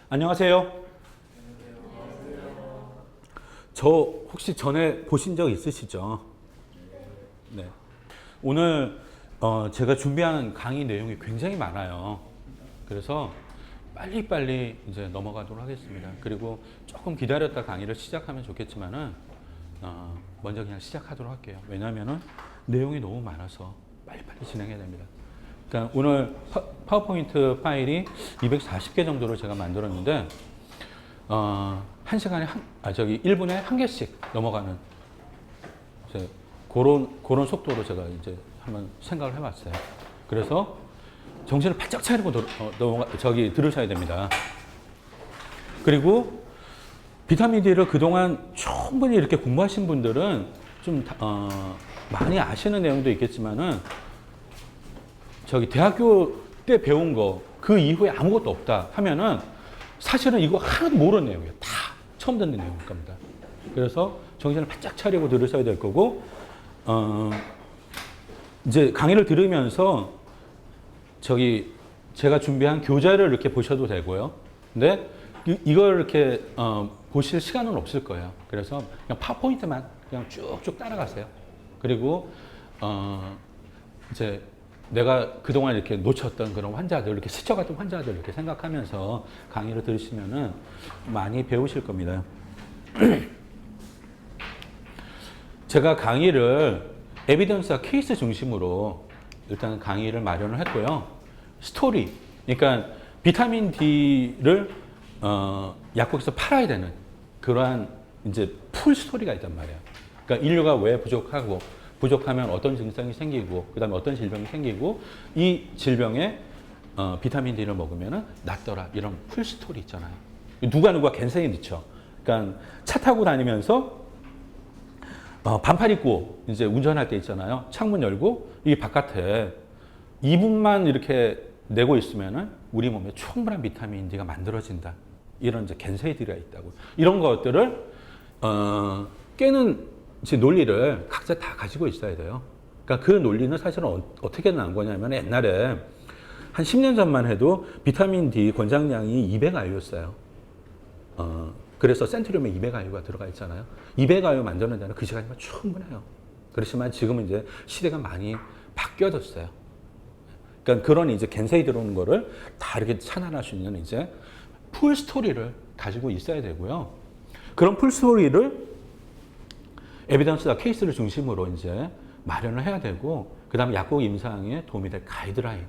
안녕하세요. 저 혹시 전에 보신 적 있으시죠? 네. 오늘 제가 준비한 강의 내용이 굉장히 많아요. 그래서 빨리빨리 이제 넘어가도록 하겠습니다. 그리고 조금 기다렸다 강의를 시작하면 좋겠지만은 먼저 그냥 시작하도록 할게요. 왜냐하면은 내용이 너무 많아서 빨리빨리 진행해야 됩니다. 그러니까 오늘 파워포인트 파일이 240개 정도를 제가 만들었는데, 한 시간에 1분에 한 개씩 넘어가는 이제 그런 속도로 제가 이제 한번 생각을 해봤어요. 그래서 정신을 바짝 차리고 들으셔야 됩니다. 그리고 비타민 D를 그동안 충분히 이렇게 공부하신 분들은 좀 많이 아시는 내용도 있겠지만은, 대학교 때 배운 거 그 이후에 아무것도 없다 하면은 사실은 이거 하나도 모르는 내용이에요. 다 처음 듣는 내용일 겁니다. 그래서 정신을 바짝 차리고 들으셔야 될 거고, 이제 강의를 들으면서 제가 준비한 교재를 이렇게 보셔도 되고요. 근데 이걸 이렇게 보실 시간은 없을 거예요. 그래서 그냥 파워포인트만 그냥 쭉쭉 따라가세요. 그리고 이제 내가 그동안 이렇게 놓쳤던 그런 환자들, 이렇게 스쳐갔던 환자들 이렇게 생각하면서 강의를 들으시면은 많이 배우실 겁니다. 제가 강의를 에비던스와 케이스 중심으로 일단 강의를 마련을 했고요. 스토리, 그러니까 비타민 D를 약국에서 팔아야 되는 그러한 이제 풀 스토리가 있단 말이에요. 그러니까 인류가 왜 부족하면 어떤 증상이 생기고, 그 다음에 어떤 질병이 생기고, 이 질병에 비타민 D를 먹으면 낫더라. 이런 풀 스토리 있잖아요. 누가 갠생이 늦죠. 그러니까 차 타고 다니면서 반팔 입고 이제 운전할 때 있잖아요. 창문 열고 이 바깥에 2분만 이렇게 내고 있으면은 우리 몸에 충분한 비타민 D가 만들어진다. 이런 이제 갠세이들이 있다고. 이런 것들을 깨는 논리를 각자 다 가지고 있어야 돼요. 그러니까 그 논리는 사실은 어떻게 나온 거냐면, 옛날에 한 10년 전만 해도 비타민 D 권장량이 200IU였어요. 그래서 센트륨에 200IU가 들어가 있잖아요. 200IU 만드는 데는 그 시간이면 충분해요. 그렇지만 지금은 이제 시대가 많이 바뀌어졌어요. 그러니까 그런 이제 갠세이 들어오는 거를 다 이렇게 차단할 수 있는 이제 풀 스토리를 가지고 있어야 되고요. 그런 풀 스토리를 에비던스와 케이스를 중심으로 이제 마련을 해야 되고, 그 다음에 약국 임상에 도움이 될 가이드라인,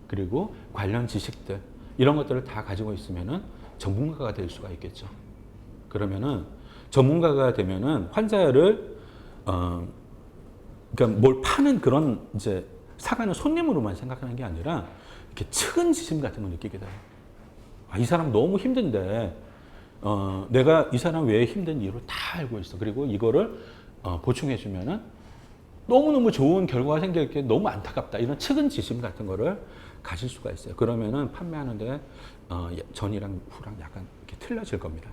그리고 관련 지식들, 이런 것들을 다 가지고 있으면은 전문가가 될 수가 있겠죠. 그러면은 전문가가 되면은 환자를, 그러니까 뭘 파는 그런 이제 사가는 손님으로만 생각하는 게 아니라 이렇게 측은지심 같은 걸 느끼게 돼요. 이 사람 너무 힘든데, 내가 이 사람 왜 힘든 이유를 다 알고 있어. 그리고 이거를 보충해주면은 너무너무 좋은 결과가 생길 게 너무 안타깝다. 이런 측은지심 같은 거를 가질 수가 있어요. 그러면은 판매하는데 전이랑 후랑 약간 이렇게 틀려질 겁니다.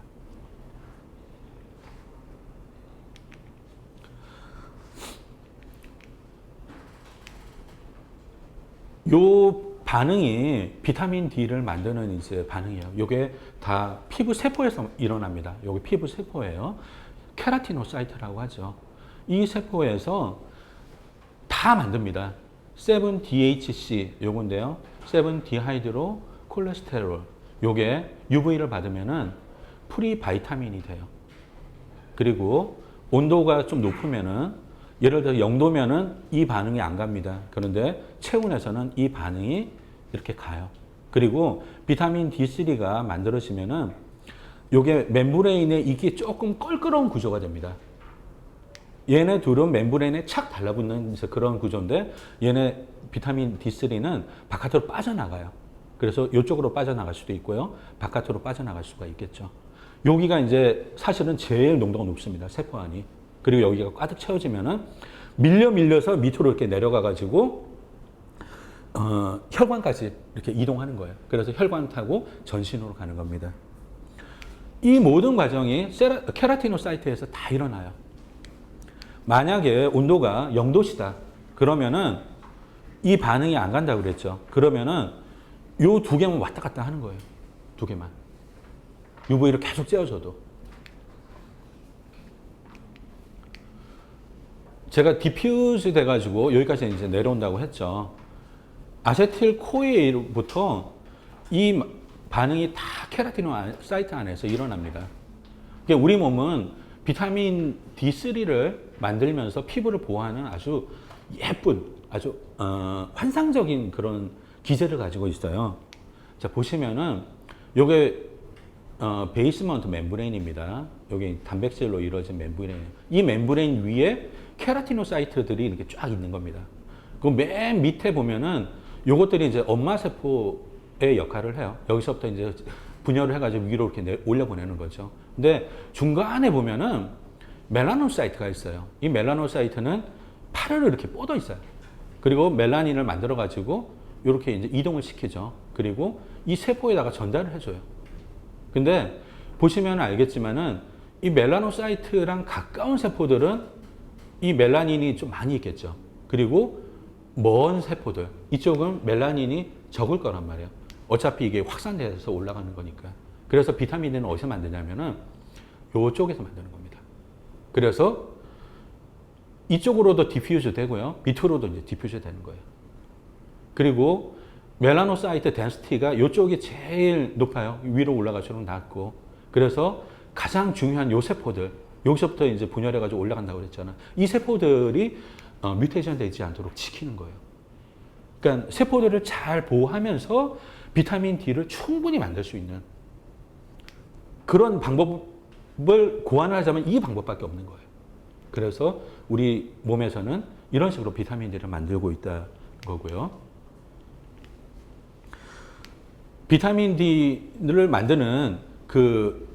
요 반응이 비타민 D를 만드는 이제 반응이에요. 요게 다 피부 세포에서 일어납니다. 요게 피부 세포예요. 케라티노사이트라고 하죠. 이 세포에서 다 만듭니다. 7-DHC 요건데요. 7-디하이드로 콜레스테롤. 요게 UV를 받으면은 프리바이타민이 돼요. 그리고 온도가 좀 높으면은, 예를 들어 0도면은 이 반응이 안 갑니다. 그런데 체온에서는 이 반응이 이렇게 가요. 그리고 비타민 D3가 만들어지면은 요게 멤브레인에 이게 조금 껄끄러운 구조가 됩니다. 얘네 둘은 멤브레인에 착 달라붙는 그런 구조인데, 얘네 비타민 D3는 바깥으로 빠져나가요. 그래서 이쪽으로 빠져나갈 수도 있고요. 바깥으로 빠져나갈 수가 있겠죠. 여기가 이제 사실은 제일 농도가 높습니다. 세포 안이. 그리고 여기가 가득 채워지면은 밀려서 밑으로 이렇게 내려가가지고 혈관까지 이렇게 이동하는 거예요. 그래서 혈관 타고 전신으로 가는 겁니다. 이 모든 과정이 케라티노사이트에서 다 일어나요. 만약에 온도가 0도시다. 그러면은 이 반응이 안 간다고 그랬죠. 그러면은 요 두 개만 왔다 갔다 하는 거예요. 두 개만. UV를 계속 쬐어줘도. 제가 디퓨즈 돼가지고 여기까지 이제 내려온다고 했죠. 아세틸 코에일부터 이 반응이 다 케라티노사이트 안에서 일어납니다. 그러니까 우리 몸은 비타민 D3를 만들면서 피부를 보호하는 아주 예쁜, 아주 환상적인 그런 기제를 가지고 있어요. 자, 보시면은 요게 베이스먼트 멤브레인입니다. 요게 단백질로 이루어진 멤브레인. 이 멤브레인 위에 케라티노사이트들이 이렇게 쫙 있는 겁니다. 그 맨 밑에 보면은 요것들이 이제 엄마 세포의 역할을 해요. 여기서부터 이제 분열을 해가지고 위로 이렇게 올려보내는 거죠. 근데 중간에 보면은 멜라노사이트가 있어요. 이 멜라노사이트는 파르르 이렇게 뻗어 있어요. 그리고 멜라닌을 만들어가지고 이렇게 이제 이동을 시키죠. 그리고 이 세포에다가 전달을 해줘요. 근데 보시면 알겠지만은 이 멜라노사이트랑 가까운 세포들은 이 멜라닌이 좀 많이 있겠죠. 그리고 먼 세포들, 이쪽은 멜라닌이 적을 거란 말이에요. 어차피 이게 확산돼서 올라가는 거니까. 그래서 비타민D는 어디서 만드냐면은 요쪽에서 만드는 겁니다. 그래서 이쪽으로도 디퓨즈 되고요. 밑으로도 이제 디퓨즈 되는 거예요. 그리고 멜라노사이트 덴시티가 이쪽이 제일 높아요. 위로 올라갈수록 낮고. 그래서 가장 중요한 요 세포들, 여기서부터 이제 분열해가지고 올라간다고 그랬잖아. 이 세포들이 뮤테이션 되지 않도록 지키는 거예요. 그러니까 세포들을 잘 보호하면서 비타민 D를 충분히 만들 수 있는 그런 방법을 고안하자면 이 방법밖에 없는 거예요. 그래서 우리 몸에서는 이런 식으로 비타민 D를 만들고 있다는 거고요. 비타민 D를 만드는 그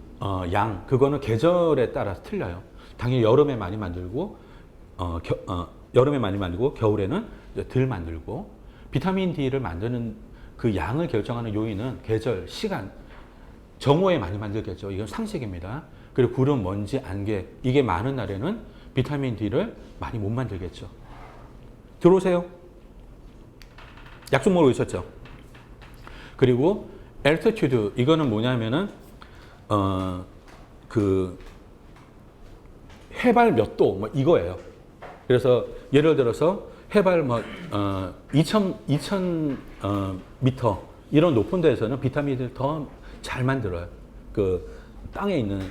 양, 그거는 계절에 따라서 틀려요. 당연히 여름에 많이 만들고, 여름에 많이 만들고, 겨울에는 덜 만들고, 비타민 D를 만드는 그 양을 결정하는 요인은 계절, 시간, 정오에 많이 만들겠죠. 이건 상식입니다. 그리고 구름, 먼지, 안개, 이게 많은 날에는 비타민 D를 많이 못 만들겠죠. 들어오세요. 약속 모르고 있었죠. 그리고 altitude, 이거는 뭐냐면은 그 해발 몇 도, 뭐 이거예요. 그래서 예를 들어서 해발 뭐 2000 미터 이런 높은 데에서는 비타민을 더 잘 만들어요. 그 땅에 있는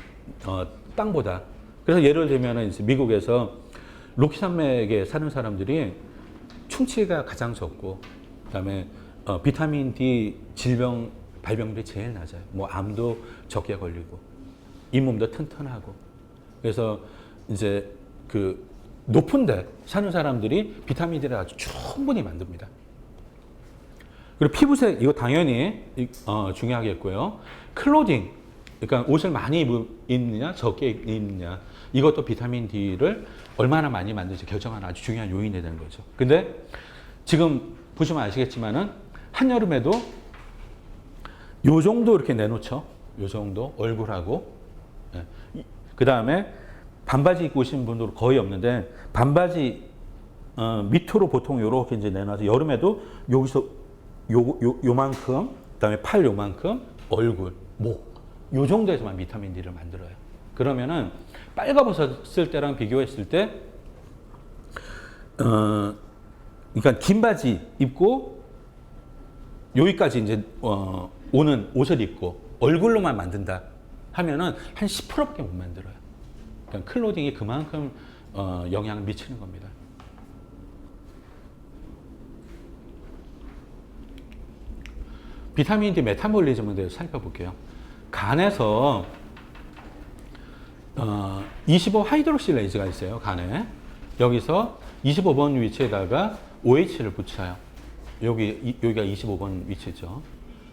땅보다. 그래서 예를 들면 이제 미국에서 로키 산맥에 사는 사람들이 충치가 가장 적고, 그다음에 비타민 D 질병 발병률이 제일 낮아요. 뭐 암도 적게 걸리고 잇몸도 튼튼하고. 그래서 이제 그 높은데 사는 사람들이 비타민 D를 아주 충분히 만듭니다. 그리고 피부색, 이거 당연히 중요하겠고요. 클로딩, 그러니까 옷을 많이 입느냐 적게 입느냐, 이것도 비타민 D를 얼마나 많이 만드는지 결정하는 아주 중요한 요인이 되는 거죠. 근데 지금 보시면 아시겠지만은 한여름에도 요 정도 이렇게 내놓죠. 요 정도 얼굴하고. 그 다음에 반바지 입고 오신 분들 거의 없는데, 반바지 밑으로 보통 요렇게 이제 내놔서 여름에도 여기서 요만큼, 그다음에 팔 요만큼, 얼굴, 목, 요 정도에서만 비타민 D를 만들어요. 그러면은 빨가벗었을 때랑 비교했을 때, 그러니까 긴 바지 입고 여기까지 이제 오는 옷을 입고 얼굴로만 만든다 하면은 한 10%밖에 못 만들어요. 그러니까 클로딩이 그만큼 영향을 미치는 겁니다. 비타민 D 메타볼리즘에 대해서 살펴볼게요. 간에서 25 하이드록실레이즈가 있어요. 간에. 여기서 25번 위치에다가 OH를 붙여요. 여기가 25번 위치죠.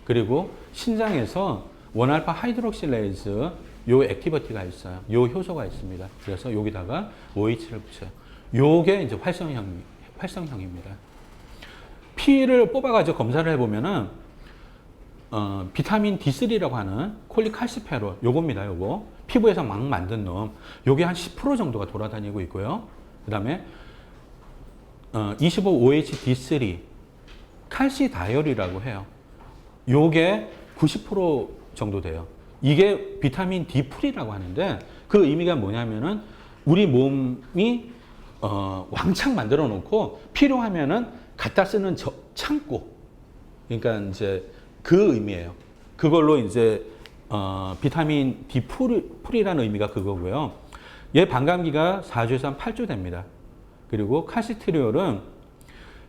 그리고 신장에서 1알파 하이드록실레이즈 요 액티비티가 있어요. 요 효소가 있습니다. 그래서 여기다가 OH를 붙여요. 요게 이제 활성형입니다. 피를 뽑아가지고 검사를 해보면은 비타민 D3라고 하는 콜리칼시페롤 요겁니다. 요거 피부에서 막 만든 놈 요게 한 10% 정도가 돌아다니고 있고요. 그 다음에 25OHD3 칼시다이올이라고 해요. 요게 90% 정도 돼요. 이게 비타민 D 풀이라고 하는데 그 의미가 뭐냐면은 우리 몸이 왕창 만들어 놓고 필요하면은 갖다 쓰는 창고. 그러니까 이제 그 의미예요. 그걸로 이제 비타민 D 풀이라는 의미가 그거고요. 얘 반감기가 4주에서 한 8주 됩니다. 그리고 칼시트리올은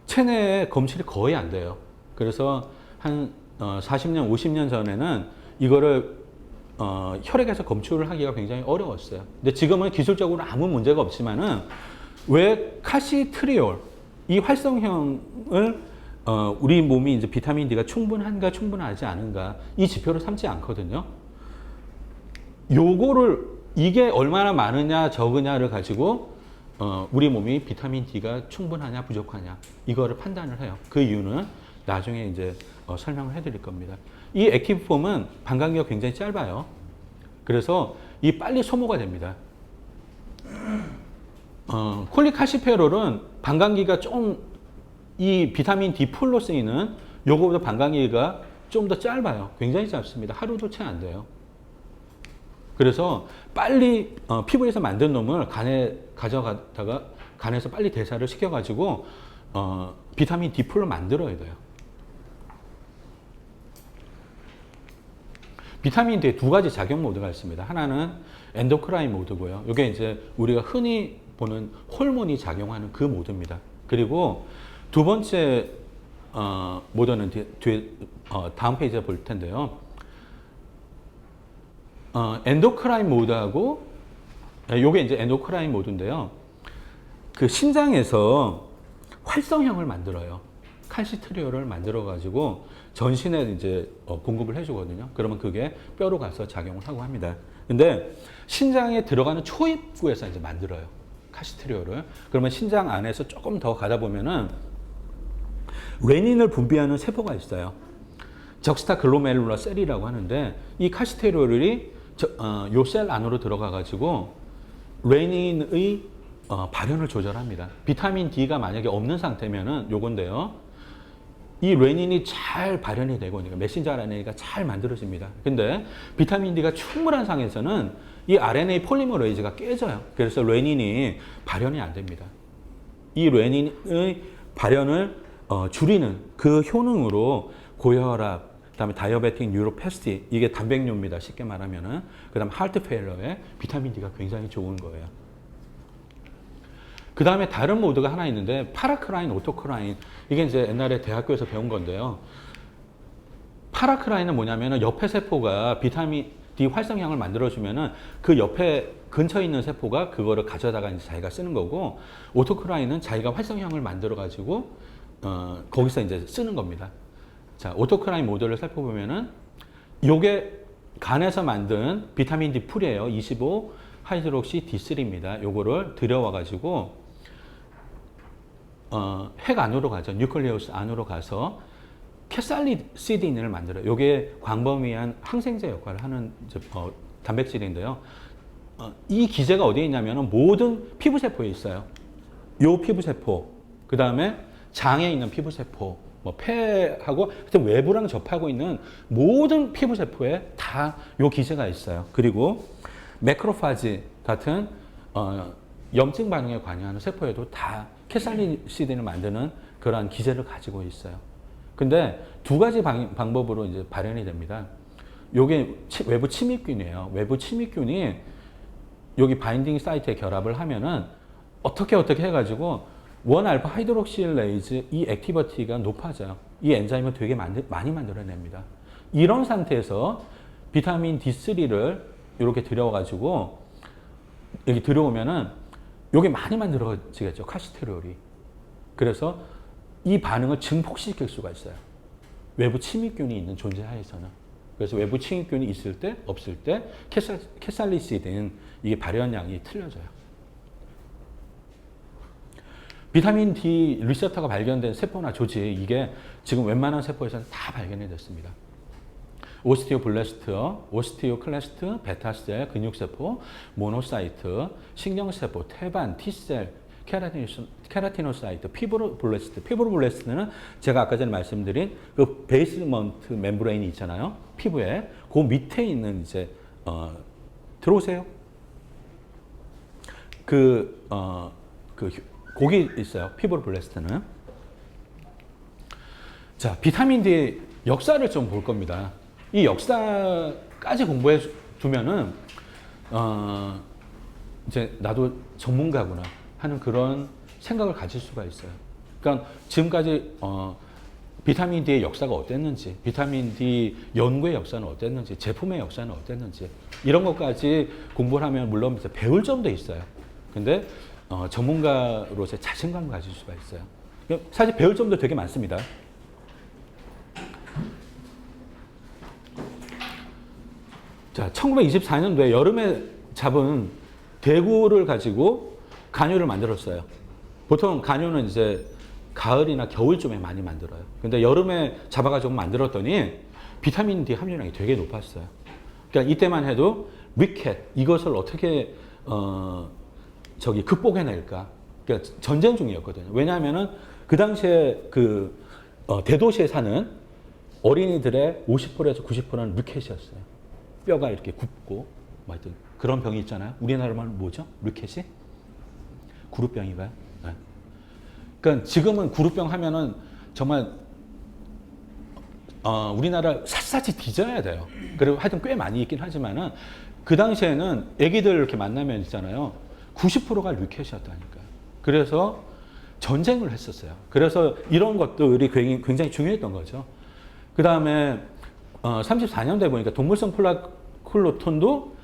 체내에 검출이 거의 안 돼요. 그래서 한 40년, 50년 전에는 이거를 혈액에서 검출을 하기가 굉장히 어려웠어요. 근데 지금은 기술적으로 아무 문제가 없지만은 왜 칼시트리올 이 활성형을 우리 몸이 이제 비타민 D가 충분한가 충분하지 않은가 이 지표를 삼지 않거든요. 요거를 이게 얼마나 많으냐 적으냐를 가지고 우리 몸이 비타민 D가 충분하냐 부족하냐 이거를 판단을 해요. 그 이유는 나중에 이제 설명을 해드릴 겁니다. 이 액티브폼은 반감기가 굉장히 짧아요. 그래서 이 빨리 소모가 됩니다. 콜리칼시페롤은 반감기가 좀 이 비타민 D 풀로 쓰이는 요거보다 반감기가 좀 더 짧아요. 굉장히 짧습니다. 하루도 채 안 돼요. 그래서 빨리 피부에서 만든 놈을 간에 가져가다가 간에서 빨리 대사를 시켜가지고 비타민 D 풀로 만들어야 돼요. 비타민 D에 두 가지 작용 모드가 있습니다. 하나는 엔도크라인 모드고요. 이게 이제 우리가 흔히 보는 호르몬이 작용하는 그 모드입니다. 그리고 두 번째 모드는 다음 페이지에 볼 텐데요. 엔도크라인 모드하고 요게 이제 엔도크라인 모드인데요. 그 신장에서 활성형을 만들어요. 칼시트리올을 만들어 가지고 전신에 이제 공급을 해주거든요. 그러면 그게 뼈로 가서 작용을 하고 합니다. 근데 신장에 들어가는 초입구에서 이제 만들어요. 칼시트리올을. 그러면 신장 안에서 조금 더 가다 보면은 레닌을 분비하는 세포가 있어요. 적스타 글로메룰러 셀이라고 하는데 이 칼시트리올이 요 셀 안으로 들어가 가지고 레닌의 발현을 조절합니다. 비타민 D가 만약에 없는 상태면은 요건데요. 이 레닌이 잘 발현이 되고 그러니까 메신저 RNA가 잘 만들어집니다. 근데 비타민 D가 충분한 상에서는 이 RNA 폴리머레이즈가 깨져요. 그래서 레닌이 발현이 안 됩니다. 이 레닌의 발현을 줄이는 그 효능으로 고혈압, 그다음에 다이어베틱 뉴로패스티 이게 단백뇨입니다. 쉽게 말하면은 그다음 하트 페일러에 비타민 D가 굉장히 좋은 거예요. 그 다음에 다른 모드가 하나 있는데 파라크라인, 오토크라인 이게 이제 옛날에 대학교에서 배운 건데요. 파라크라인은 뭐냐면은 옆에 세포가 비타민 D 활성형을 만들어주면은 그 옆에 근처에 있는 세포가 그거를 가져다가 이제 자기가 쓰는 거고 오토크라인은 자기가 활성형을 만들어 가지고 거기서 이제 쓰는 겁니다. 자, 오토크라인 모델을 살펴보면은 요게 간에서 만든 비타민 D 풀이에요. 25 하이드록시 D3입니다. 요거를 들여와 가지고 핵 안으로 가죠. 뉴클레우스 안으로 가서 캐살리시딘을 만들어요. 요게 광범위한 항생제 역할을 하는 단백질인데요. 이 기제가 어디에 있냐면 모든 피부세포에 있어요. 요 피부세포, 그 다음에 장에 있는 피부세포, 뭐 폐하고 외부랑 접하고 있는 모든 피부세포에 다 요 기제가 있어요. 그리고 매크로파지 같은 염증 반응에 관여하는 세포에도 다 캐살리시딘을 만드는 그러한 기제를 가지고 있어요. 근데 두 가지 방법으로 이제 발현이 됩니다. 요게 외부 침입균이에요. 외부 침입균이 여기 바인딩 사이트에 결합을 하면은 어떻게 해가지고 1알파 하이드록실레이즈 이 액티비티가 높아져요. 이 엔자임을 되게 많이 만들어냅니다. 이런 상태에서 비타민 D3를 이렇게 들여가지고 여기 들어오면은 요게 많이 만들어지겠죠. 칼시트리올이. 그래서 이 반응을 증폭시킬 수가 있어요. 외부 침입균이 있는 존재하에서는. 그래서 외부 침입균이 있을 때, 없을 때 캐살리시딘 이게 발현량이 틀려져요. 비타민 D 리셉터가 발견된 세포나 조직 이게 지금 웬만한 세포에서는 다 발견이 됐습니다. 오스티오블레스트, 오스티오클레스트, 베타셀, 근육세포, 모노사이트, 신경세포, 태반, T셀, 케라티노사이트, 피브로블레스트. 피브로블레스트는 제가 아까 전에 말씀드린 그 베이스먼트 멤브레인이 있잖아요. 피부에. 그 밑에 있는 이제, 들어오세요. 곡이 있어요. 피브로블레스트는. 자, 비타민 D 역사를 좀 볼 겁니다. 이 역사까지 공부해 두면은, 이제 나도 전문가구나 하는 그런 생각을 가질 수가 있어요. 그러니까 지금까지, 비타민 D의 역사가 어땠는지, 비타민 D 연구의 역사는 어땠는지, 제품의 역사는 어땠는지, 이런 것까지 공부를 하면 물론 이제 배울 점도 있어요. 근데, 전문가로서의 자신감을 가질 수가 있어요. 사실 배울 점도 되게 많습니다. 자, 1924년도에 여름에 잡은 대구를 가지고 간유를 만들었어요. 보통 간유는 이제 가을이나 겨울쯤에 많이 만들어요. 근데 여름에 잡아가지고 만들었더니 비타민 D 함유량이 되게 높았어요. 그러니까 이때만 해도 리켓, 이것을 어떻게, 극복해낼까. 그러니까 전쟁 중이었거든요. 왜냐하면은 그 당시에 대도시에 사는 어린이들의 50%에서 90%는 리켓이었어요. 뼈가 이렇게 굽고, 뭐 하여튼 그런 병이 있잖아요. 우리나라 말은 뭐죠? 리켓이? 구루병인가요? 네. 그러니까 지금은 구루병 하면은 정말, 우리나라 샅샅이 뒤져야 돼요. 그리고 하여튼 꽤 많이 있긴 하지만은 그 당시에는 애기들 이렇게 만나면 있잖아요. 90%가 리켓이었다니까요. 그래서 전쟁을 했었어요. 그래서 이런 것들이 굉장히 중요했던 거죠. 그 다음에 34년도에 보니까 동물성 플라클로톤도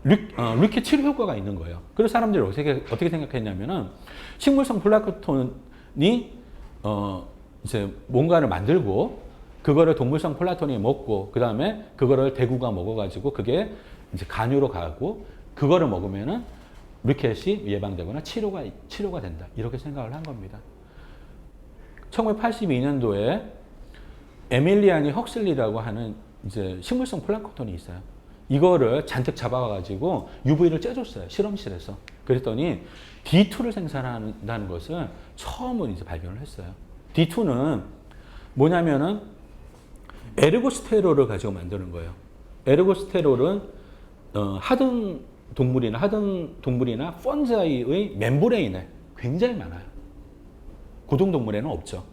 리켓 치료 효과가 있는 거예요. 그래서 사람들이 어떻게 생각했냐면은 식물성 플라클로톤이 이제 뭔가를 만들고 그거를 동물성 플라톤이 먹고 그 다음에 그거를 대구가 먹어가지고 그게 이제 간유로 가고 그거를 먹으면은 리켓이 예방되거나 치료가 된다. 이렇게 생각을 한 겁니다. 1982년도에 에밀리아니 헉슬리라고 하는 이제 식물성 플랑크톤이 있어요. 이거를 잔뜩 잡아가지고 UV를 쬐줬어요. 실험실에서. 그랬더니 D2를 생산한다는 것을 처음으로 이제 발견을 했어요. D2는 뭐냐면은 에르고스테롤을 가지고 만드는 거예요. 에르고스테롤은 하등 동물이나 펀자이의 멤브레인에 굉장히 많아요. 고등동물에는 없죠.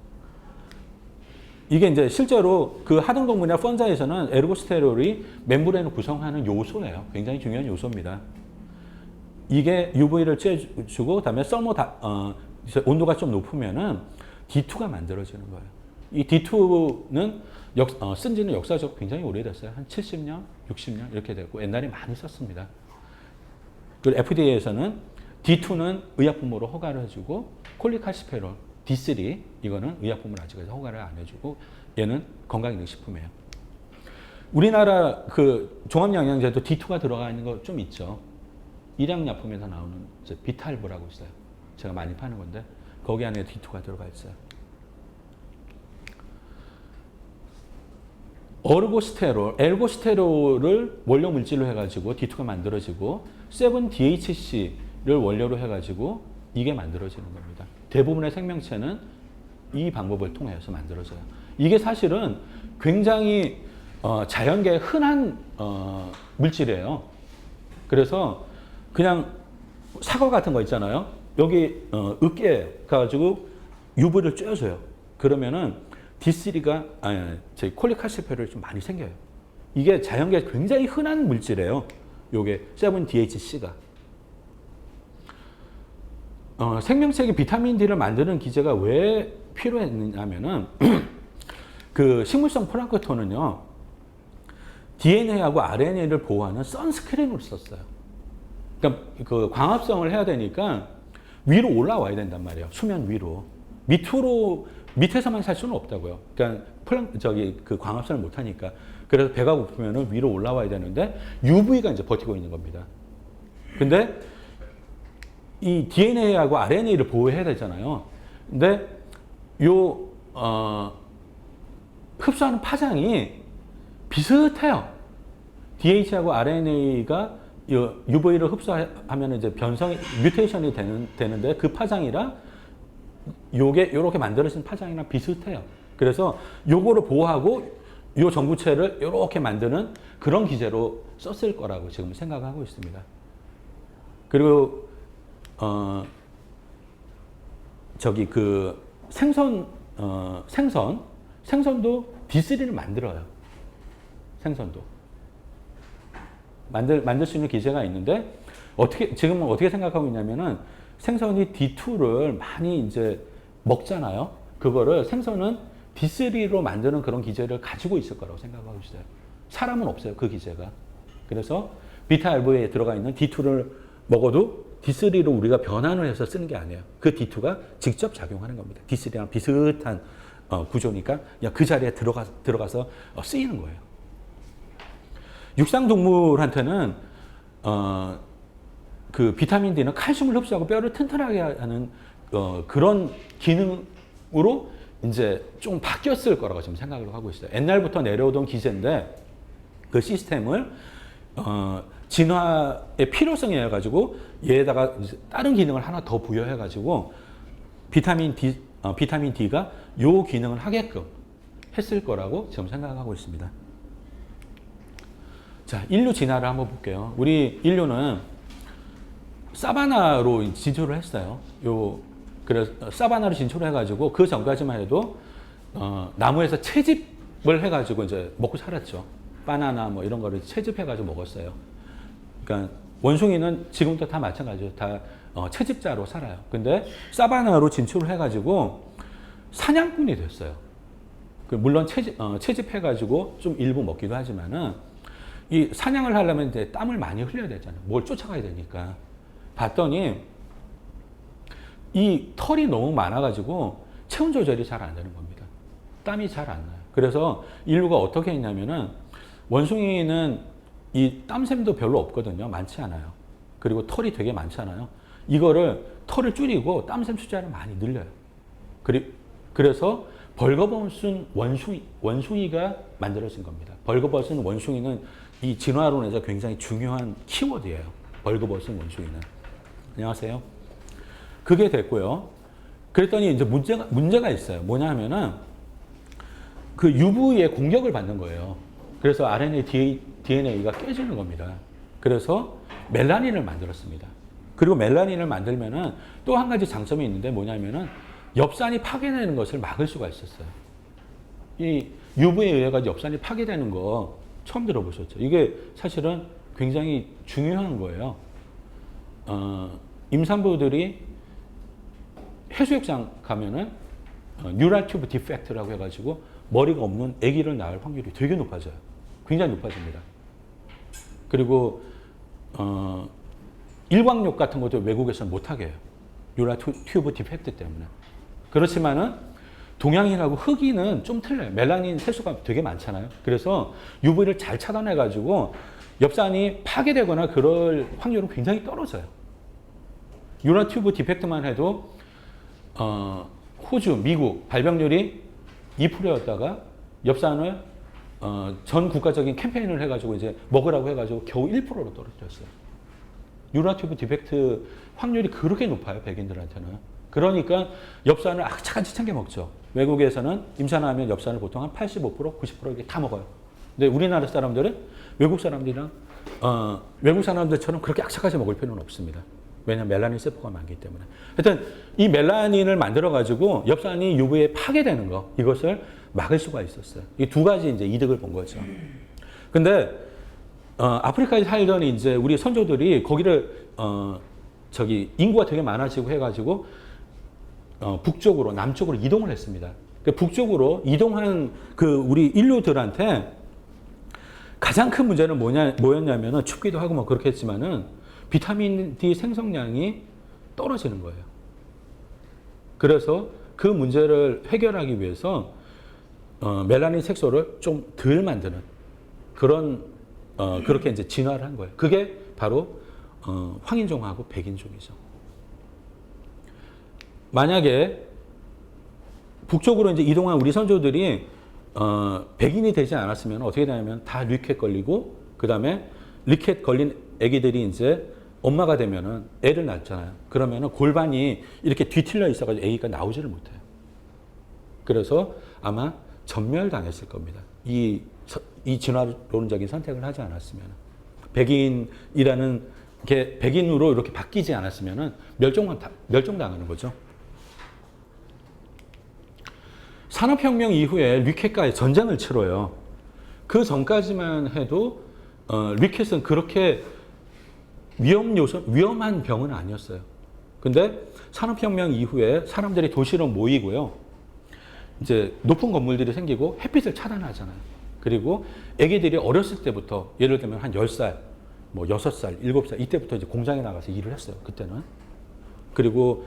이게 이제 실제로 그 하등동물이나 펀자이에서는 에르고스테롤이 멤브레인을 구성하는 요소예요. 굉장히 중요한 요소입니다. 이게 UV를 쬐주고 그다음에 온도가 좀 높으면은 D2가 만들어지는 거예요. 이 D2는 쓴 지는 역사적으로 굉장히 오래됐어요. 한 70년, 60년 이렇게 됐고 옛날에 많이 썼습니다. 그리고 FDA에서는 D2는 의약품으로 허가를 해주고 콜리칼시페롤 D3 이거는 의약품을 아직까지 허가를 안 해주고 얘는 건강기능식품이에요. 우리나라 그 종합영양제도 D2가 들어가 있는 거 좀 있죠. 일양약품에서 나오는 비탈브라고 있어요. 제가 많이 파는 건데 거기 안에 D2가 들어가 있어요. 엘고스테롤을 원료 물질로 해가지고 D2가 만들어지고 7-DHC를 원료로 해가지고 이게 만들어지는 겁니다. 대부분의 생명체는 이 방법을 통해서 만들어져요. 이게 사실은 굉장히 자연계에 흔한 물질이에요. 그래서 그냥 사과 같은 거 있잖아요. 여기 으깨 가지고 UV를 쬐줘요. 그러면은 D3가 콜리칼시페롤이 좀 많이 생겨요. 이게 자연계에 굉장히 흔한 물질이에요. 요게 7-DHC가. 생명체의 비타민 D를 만드는 기제가 왜 필요했냐면은 그 식물성 플랑크톤은요 DNA하고 RNA를 보호하는 선스크린으로 썼어요. 그러니까 그 광합성을 해야 되니까 위로 올라와야 된단 말이에요. 수면 위로. 밑에서만 살 수는 없다고요. 그러니까 그 광합성을 못 하니까. 그래서 배가 고프면은 위로 올라와야 되는데 UV가 이제 버티고 있는 겁니다. 근데 이 DNA하고 RNA를 보호해야 되잖아요. 근데 흡수하는 파장이 비슷해요. DH하고 RNA가 UV를 흡수하면 이제 변성, 뮤테이션이 되는데 그 파장이랑 요게 이렇게 만들어진 파장이랑 비슷해요. 그래서 요거를 보호하고 요 전구체를 이렇게 만드는 그런 기제로 썼을 거라고 지금 생각하고 있습니다. 그리고 저기 그 생선도 D3를 만들어요. 생선도 만들 수 있는 기제가 있는데 지금은 어떻게 생각하고 있냐면은 생선이 D2를 많이 이제 먹잖아요. 그거를 생선은 D3로 만드는 그런 기제를 가지고 있을 거라고 생각하고 있어요. 사람은 없어요, 그 기제가. 그래서 비타 알부에 들어가 있는 D2를 먹어도 D3로 우리가 변환을 해서 쓰는 게 아니에요. 그 D2가 직접 작용하는 겁니다. D3랑 비슷한 구조니까 그냥 그 자리에 들어가서 쓰이는 거예요. 육상동물한테는 그 비타민 D는 칼슘을 흡수하고 뼈를 튼튼하게 하는 그런 기능으로 이제 좀 바뀌었을 거라고 지금 생각을 하고 있어요. 옛날부터 내려오던 기제인데 그 시스템을 진화의 필요성에 의해 가지고 얘에다가 다른 기능을 하나 더 부여해 가지고 비타민 D가 요 기능을 하게끔 했을 거라고 지금 생각하고 있습니다. 자, 인류 진화를 한번 볼게요. 우리 인류는 사바나로 진출을 했어요. 그래서 사바나로 진출을 해가지고 그 전까지만 해도 나무에서 채집을 해가지고 이제 먹고 살았죠. 바나나 뭐 이런 거를 채집해가지고 먹었어요. 그러니까 원숭이는 지금도 다 마찬가지예요. 다 채집자로 살아요. 근데 사바나로 진출을 해가지고 사냥꾼이 됐어요. 물론 채집해가지고 좀 일부 먹기도 하지만은 이 사냥을 하려면 이제 땀을 많이 흘려야 되잖아요. 뭘 쫓아가야 되니까. 봤더니 이 털이 너무 많아가지고 체온 조절이 잘 안 되는 겁니다. 땀이 잘 안 나요. 그래서 인류가 어떻게 했냐면은 원숭이는 이 땀샘도 별로 없거든요. 많지 않아요. 그리고 털이 되게 많잖아요. 이거를 털을 줄이고 땀샘 숫자를 많이 늘려요. 그래서 벌거벗은 원숭이가 만들어진 겁니다. 벌거벗은 원숭이는 이 진화론에서 굉장히 중요한 키워드예요. 벌거벗은 원숭이는. 안녕하세요. 그게 됐고요. 그랬더니 이제 문제가 있어요. 뭐냐 하면은 그 UV의 공격을 받는 거예요. 그래서 RNA, DNA가 깨지는 겁니다. 그래서 멜라닌을 만들었습니다. 그리고 멜라닌을 만들면은 또 한 가지 장점이 있는데 뭐냐면은 엽산이 파괴되는 것을 막을 수가 있었어요. 이 UV에 의해 가지고 엽산이 파괴되는 거 처음 들어보셨죠? 이게 사실은 굉장히 중요한 거예요. 임산부들이 해수욕장 가면은 뉴럴 튜브 디펙트라고 해가지고 머리가 없는 아기를 낳을 확률이 되게 높아져요. 굉장히 높아집니다. 그리고 일광욕 같은 것도 외국에서는 못하게 해요. 뉴럴 튜브 디펙트 때문에. 그렇지만은 동양인하고 흑인은 좀 틀려요. 멜라닌 세수가 되게 많잖아요. 그래서 UV를 잘 차단해가지고 엽산이 파괴되거나 그럴 확률은 굉장히 떨어져요. 뉴럴 튜브 디펙트만 해도 호주, 미국 발병률이 2%였다가 엽산을 전 국가적인 캠페인을 해가지고 이제 먹으라고 해가지고 겨우 1%로 떨어뜨렸어요. 뉴럴 튜브 디펙트 확률이 그렇게 높아요, 백인들한테는. 그러니까 엽산을 악착같이 챙겨 먹죠. 외국에서는 임산하면 엽산을 보통 한 85%, 90% 이렇게 다 먹어요. 근데 우리나라 사람들은 외국 사람들처럼 그렇게 악착같이 먹을 필요는 없습니다. 왜냐하면 멜라닌 세포가 많기 때문에. 하여튼 이 멜라닌을 만들어가지고 엽산이 UV에 파괴되는 거, 이것을 막을 수가 있었어요. 이 두 가지 이제 이득을 본 거죠. 근데 아프리카에 살던 이제 우리 선조들이 거기를 인구가 되게 많아지고 해가지고 북쪽으로, 남쪽으로 이동을 했습니다. 북쪽으로 이동한 그 우리 인류들한테 가장 큰 문제는 뭐였냐면은 춥기도 하고 뭐 그렇게 했지만은 비타민 D 생성량이 떨어지는 거예요. 그래서 그 문제를 해결하기 위해서 멜라닌 색소를 좀 덜 만드는 그렇게 이제 진화를 한 거예요. 그게 바로 황인종하고 백인종이죠. 만약에 북쪽으로 이제 이동한 우리 선조들이 백인이 되지 않았으면 어떻게 되냐면 다 리켓 걸리고 그 다음에 리켓 걸린 아기들이 이제 엄마가 되면은 애를 낳잖아요. 그러면은 골반이 이렇게 뒤틀려 있어가지고 아기가 나오지를 못해요. 그래서 아마 전멸당했을 겁니다. 이 진화론적인 선택을 하지 않았으면 백인이라는 게 백인으로 이렇게 바뀌지 않았으면 멸종당하는 거죠. 산업혁명 이후에 리켓과의 전쟁을 치러요. 그 전까지만 해도 리켓은 그렇게 위험한 병은 아니었어요. 근데 산업혁명 이후에 사람들이 도시로 모이고요. 이제 높은 건물들이 생기고 햇빛을 차단하잖아요. 그리고 애기들이 어렸을 때부터 예를 들면 한 10살, 뭐 6살, 7살 이때부터 이제 공장에 나가서 일을 했어요. 그때는. 그리고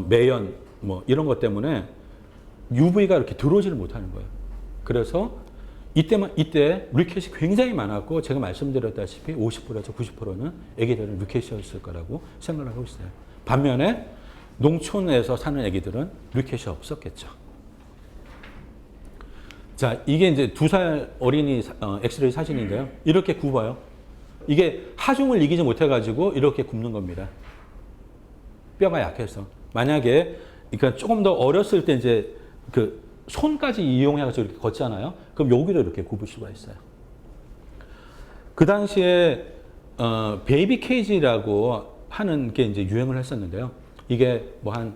매연 뭐 이런 것 때문에 UV가 이렇게 들어오지를 못하는 거예요. 그래서 이때 리켓이 굉장히 많았고 제가 말씀드렸다시피 50%에서 90%는 애기들은 리켓이었을 거라고 생각을 하고 있어요. 반면에 농촌에서 사는 애기들은 리켓이 없었겠죠. 자, 이게 이제 2살 어린이 엑스레이 사진인데요. 이렇게 굽어요. 이게 하중을 이기지 못해가지고 이렇게 굽는 겁니다. 뼈가 약해서. 만약에 그러니까 조금 더 어렸을 때 이제 그 손까지 이용해서 이렇게 걷잖아요. 그럼 여기를 이렇게 굽을 수가 있어요. 그 당시에 베이비 케이지라고 하는 게 이제 유행을 했었는데요. 이게 뭐 한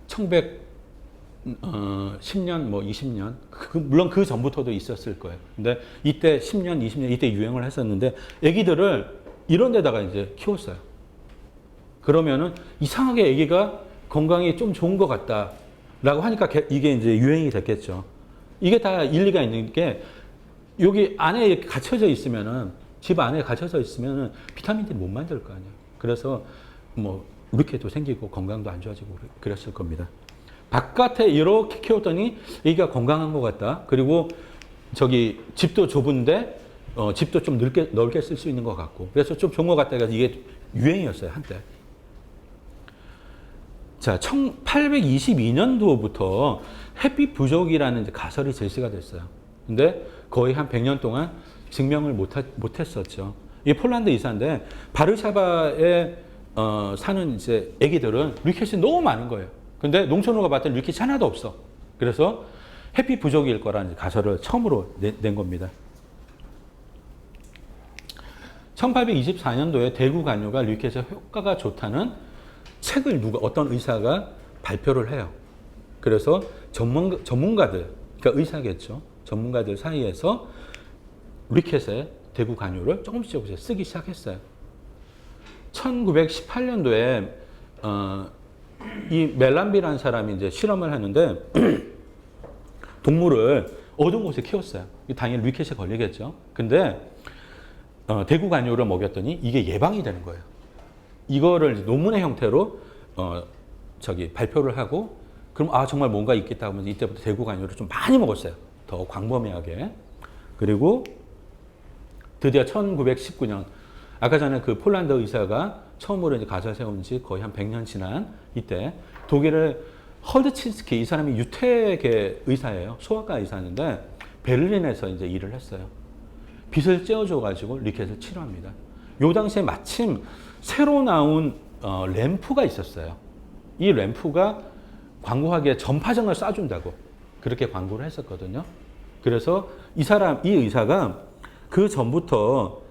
1910년, 뭐 20년, 물론 그 전부터도 있었을 거예요. 근데 이때 10년, 20년 이때 유행을 했었는데 아기들을 이런 데다가 이제 키웠어요. 그러면은 이상하게 아기가 건강이 좀 좋은 것 같다라고 하니까 이게 이제 유행이 됐겠죠. 이게 다 일리가 있는 게 여기 안에 이렇게 갇혀져 있으면은 집 안에 갇혀져 있으면은 비타민들이 못 만들 거 아니에요. 그래서 뭐 이렇게도 생기고 건강도 안 좋아지고 그랬을 겁니다. 바깥에 이렇게 키웠더니 애기가 건강한 것 같다. 그리고 저기 집도 좁은데 집도 좀 넓게 쓸 수 있는 것 같고 그래서 좀 좋은 것 같다 해서 이게 유행이었어요 한때. 자, 1822년도부터 햇빛 부족이라는 이제 가설이 제시가 됐어요. 근데 거의 한 100년 동안 증명을 못했었죠. 이게 폴란드 이사인데 바르샤바에 사는 이제 애기들은 리켓이 너무 많은 거예요. 근데 농촌으로 봤더니 리켓이 하나도 없어. 그래서 햇빛 부족일 거라는 가설을 처음으로 낸 겁니다. 1824년도에 대구 간요가 리켓의 효과가 좋다는 책을 어떤 의사가 발표를 해요. 그래서 전문가들, 그러니까 의사겠죠. 전문가들 사이에서 리켓의 대구 간요를 조금씩 쓰기 시작했어요. 1918년도에 이 멜란비라는 사람이 이제 실험을 하는데 동물을 어두운 곳에 키웠어요. 당연히 리켓에 걸리겠죠. 근데 대구 간요를 먹였더니 이게 예방이 되는 거예요. 이거를 논문의 형태로 발표를 하고 그럼 정말 뭔가 있겠다 하면 이때부터 대구 간요를 좀 많이 먹었어요. 더 광범위하게. 그리고 드디어 1919년 아까 전에 그 폴란드 의사가 처음으로 이제 가설 세운 지 거의 한 100년 지난 이때 독일의 헐드친스키 이 사람이 유태계 의사예요. 소아과 의사인데 베를린에서 이제 일을 했어요. 빛을 쬐어줘 가지고 리켓을 치료합니다. 요 당시에 마침 새로 나온 램프가 있었어요. 이 램프가 광고하기에 전파정을 쏴준다고 그렇게 광고를 했었거든요. 그래서 이 의사가 그 전부터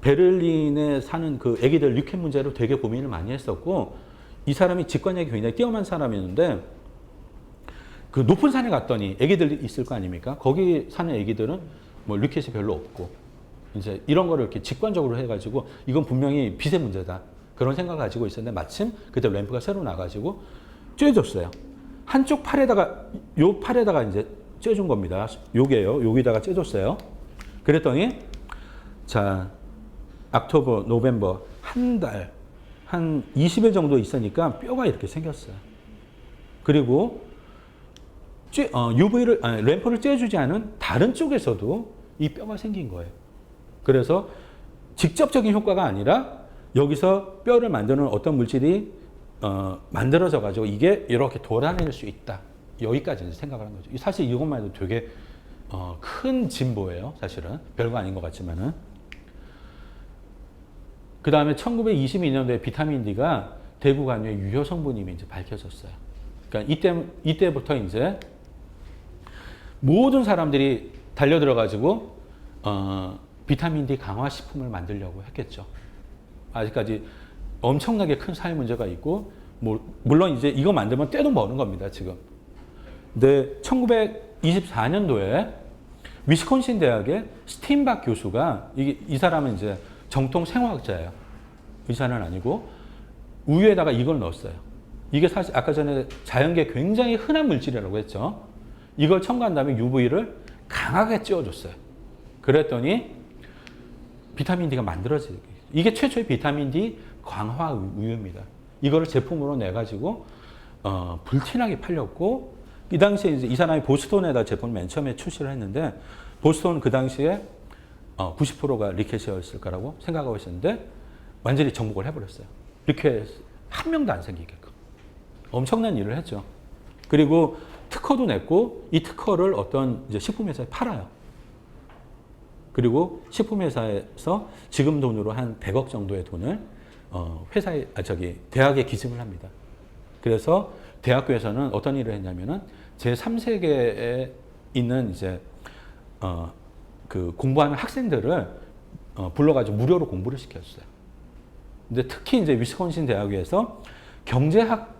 베를린에 사는 그 애기들 리켓 문제로 되게 고민을 많이 했었고 이 사람이 직관력이 굉장히 뛰어난 사람이었는데 그 높은 산에 갔더니 애기들이 있을 거 아닙니까? 거기 사는 애기들은 뭐 리켓이 별로 없고 이제 이런 거를 이렇게 직관적으로 해가지고 이건 분명히 빛의 문제다 그런 생각을 가지고 있었는데 마침 그때 램프가 새로 나가지고 쬐줬어요. 한쪽 팔에다가 요 팔에다가 이제 쬐준 겁니다. 요게요. 여기다가 쬐줬어요. 그랬더니 자 옥토버, 노벰버 한 달, 한 20일 정도 있으니까 뼈가 이렇게 생겼어요. 그리고 램프를 쬐주지 않은 다른 쪽에서도 이 뼈가 생긴 거예요. 그래서 직접적인 효과가 아니라 여기서 뼈를 만드는 어떤 물질이 만들어져 가지고 이게 이렇게 돌아다닐 수 있다. 여기까지 생각을 한 거죠. 사실 이것만 해도 되게 큰 진보예요. 사실은 별거 아닌 것 같지만은. 그 다음에 1922년도에 비타민 D가 대구 간유의 유효 성분임이 이제 밝혀졌어요. 그러니까 이때부터 이제 모든 사람들이 달려들어가지고 비타민 D 강화 식품을 만들려고 했겠죠. 아직까지 엄청나게 큰 사회 문제가 있고, 물론 이제 이거 만들면 떼도 버는 겁니다, 지금. 근데 1924년도에 위스콘신 대학의 스팀박 교수가, 이 사람은 이제 정통 생화학자예요. 의사는 아니고, 우유에다가 이걸 넣었어요. 이게 사실 아까 전에 자연계에 굉장히 흔한 물질이라고 했죠. 이걸 첨가한 다음에 UV를 강하게 쬐어줬어요. 그랬더니 비타민 D가 만들어지게. 이게 최초의 비타민 D 강화 우유입니다. 이거를 제품으로 내가지고 불티나게 팔렸고, 이 당시에 이제 이 사람이 보스턴에다 제품을 맨 처음에 출시를 했는데, 보스턴은 그 당시에 90%가 리켓이었을 거라고 생각하고 있었는데 완전히 정복을 해버렸어요. 리켓 한 명도 안 생기게끔. 엄청난 일을 했죠. 그리고 특허도 냈고, 이 특허를 어떤 이제 식품회사에 팔아요. 그리고 식품회사에서 지금 돈으로 한 100억 정도의 돈을 대학에 기증을 합니다. 그래서 대학교에서는 어떤 일을 했냐면은 제3세계에 있는 이제 그 공부하는 학생들을 불러가지고 무료로 공부를 시켰어요. 근데 특히 이제 위스콘신 대학에서 경제학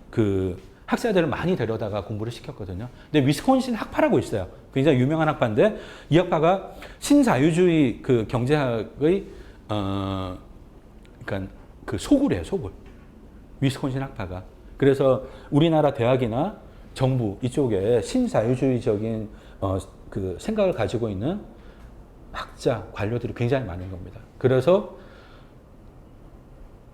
그 학사들을 많이 데려다가 공부를 시켰거든요. 근데 위스콘신 학파라고 있어요. 굉장히 유명한 학파인데, 이 학파가 신자유주의 그 경제학의 그러니까 그 소굴이에요, 소굴. 위스콘신 학파가. 그래서 우리나라 대학이나 정부 이쪽에 신자유주의적인 그 생각을 가지고 있는 학자, 관료들이 굉장히 많은 겁니다. 그래서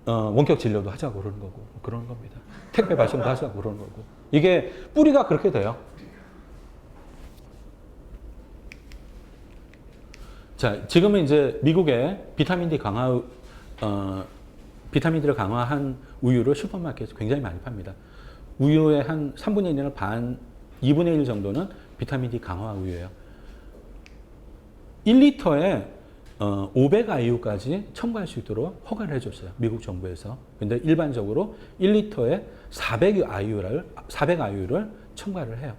원격 진료도 하자고 그러는 거고, 그러는 겁니다. 택배 발송도 하자고 그러는 거고. 이게 뿌리가 그렇게 돼요. 자, 지금은 이제 미국에 비타민 D 비타민 D를 강화한 우유를 슈퍼마켓에서 굉장히 많이 팝니다. 우유의 한 3분의 1이나 반, 2분의 1 정도는 비타민 D 강화 우유예요. 1리터에 500IU까지 첨가할 수 있도록 허가를 해줬어요. 미국 정부에서. 근데 일반적으로 1리터에 400IU를 첨가를 해요.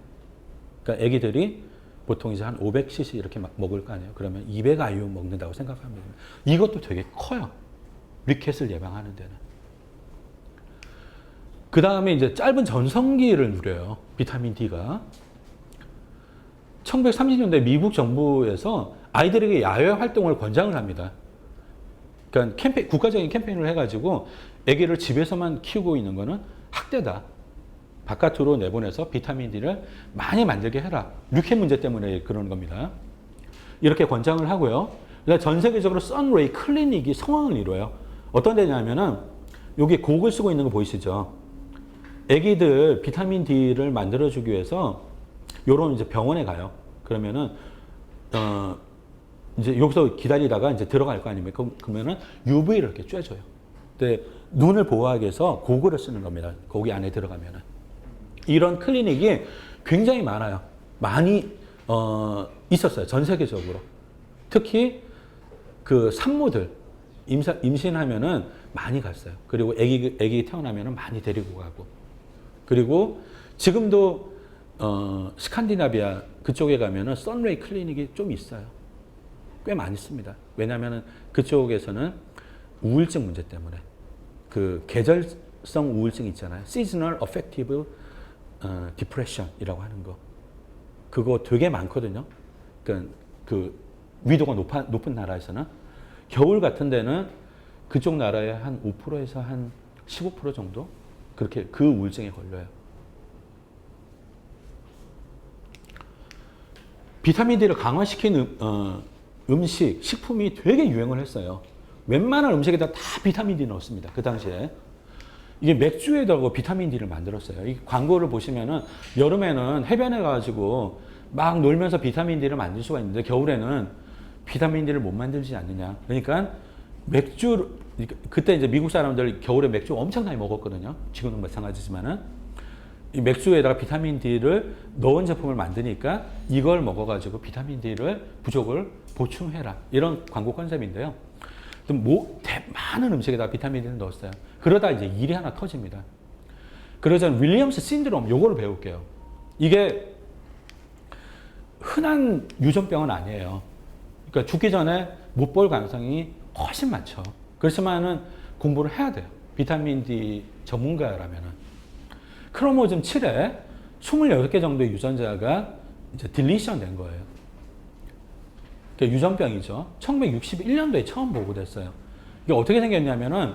그러니까 애기들이 보통 이제 한 500cc 이렇게 막 먹을 거 아니에요. 그러면 200IU 먹는다고 생각하면 됩니다. 이것도 되게 커요. 리켓을 예방하는 데는. 그 다음에 이제 짧은 전성기를 누려요. 비타민 D가. 1930년대 미국 정부에서 아이들에게 야외 활동을 권장을 합니다. 그러니까 국가적인 캠페인을 해가지고 아기를 집에서만 키우고 있는 거는 학대다. 바깥으로 내보내서 비타민 D를 많이 만들게 해라. 리켓 문제 때문에 그러는 겁니다. 이렇게 권장을 하고요. 전 세계적으로 선레이 클리닉이 성황을 이뤄요. 어떤 데냐면은 여기 곡을 쓰고 있는 거 보이시죠? 아기들 비타민 D를 만들어주기 위해서 요런 이제 병원에 가요. 그러면은 이제 여기서 기다리다가 이제 들어갈 거 아닙니까? 그러면은 UV를 이렇게 쬐줘요. 근데 눈을 보호하기 위해서 고글을 쓰는 겁니다. 거기 안에 들어가면은. 이런 클리닉이 굉장히 많아요. 많이 있었어요. 전 세계적으로. 특히 그 산모들 임신하면은 많이 갔어요. 그리고 아기 태어나면은 많이 데리고 가고. 그리고 지금도 스칸디나비아 그쪽에 가면은 선레이 클리닉이 좀 있어요. 꽤 많이 씁니다. 왜냐하면 그쪽에서는 우울증 문제 때문에 그 계절성 우울증 있잖아요. Seasonal Affective Depression이라고 하는 거. 그거 되게 많거든요. 그러니까 그 위도가 높은 나라에서는 겨울 같은 데는 그쪽 나라의 한 5%에서 한 15% 정도 그렇게 그 우울증에 걸려요. 비타민 D를 강화시키는 음식, 식품이 되게 유행을 했어요. 웬만한 음식에다 다 비타민 D 넣었습니다. 그 당시에. 이게 맥주에다가 비타민 D를 만들었어요. 이 광고를 보시면은 여름에는 해변에 가가지고 막 놀면서 비타민 D를 만들 수가 있는데 겨울에는 비타민 D를 못 만들지 않느냐. 그러니까 그때 이제 미국 사람들 겨울에 맥주 엄청 많이 먹었거든요. 지금은 마찬가지지만은. 이 맥주에다가 비타민 D를 넣은 제품을 만드니까 이걸 먹어가지고 비타민 D를 부족을 보충해라. 이런 광고 컨셉인데요. 많은 음식에다 비타민 D를 넣었어요. 그러다 이제 일이 하나 터집니다. 그러자 윌리엄스 신드롬, 요거를 배울게요. 이게 흔한 유전병은 아니에요. 그러니까 죽기 전에 못 볼 가능성이 훨씬 많죠. 그렇지만은 공부를 해야 돼요. 비타민 D 전문가라면은. 크로모즘 7에 26개 정도의 유전자가 이제 딜리션 된 거예요. 유전병이죠. 1961년도에 처음 보고됐어요. 이게 어떻게 생겼냐면은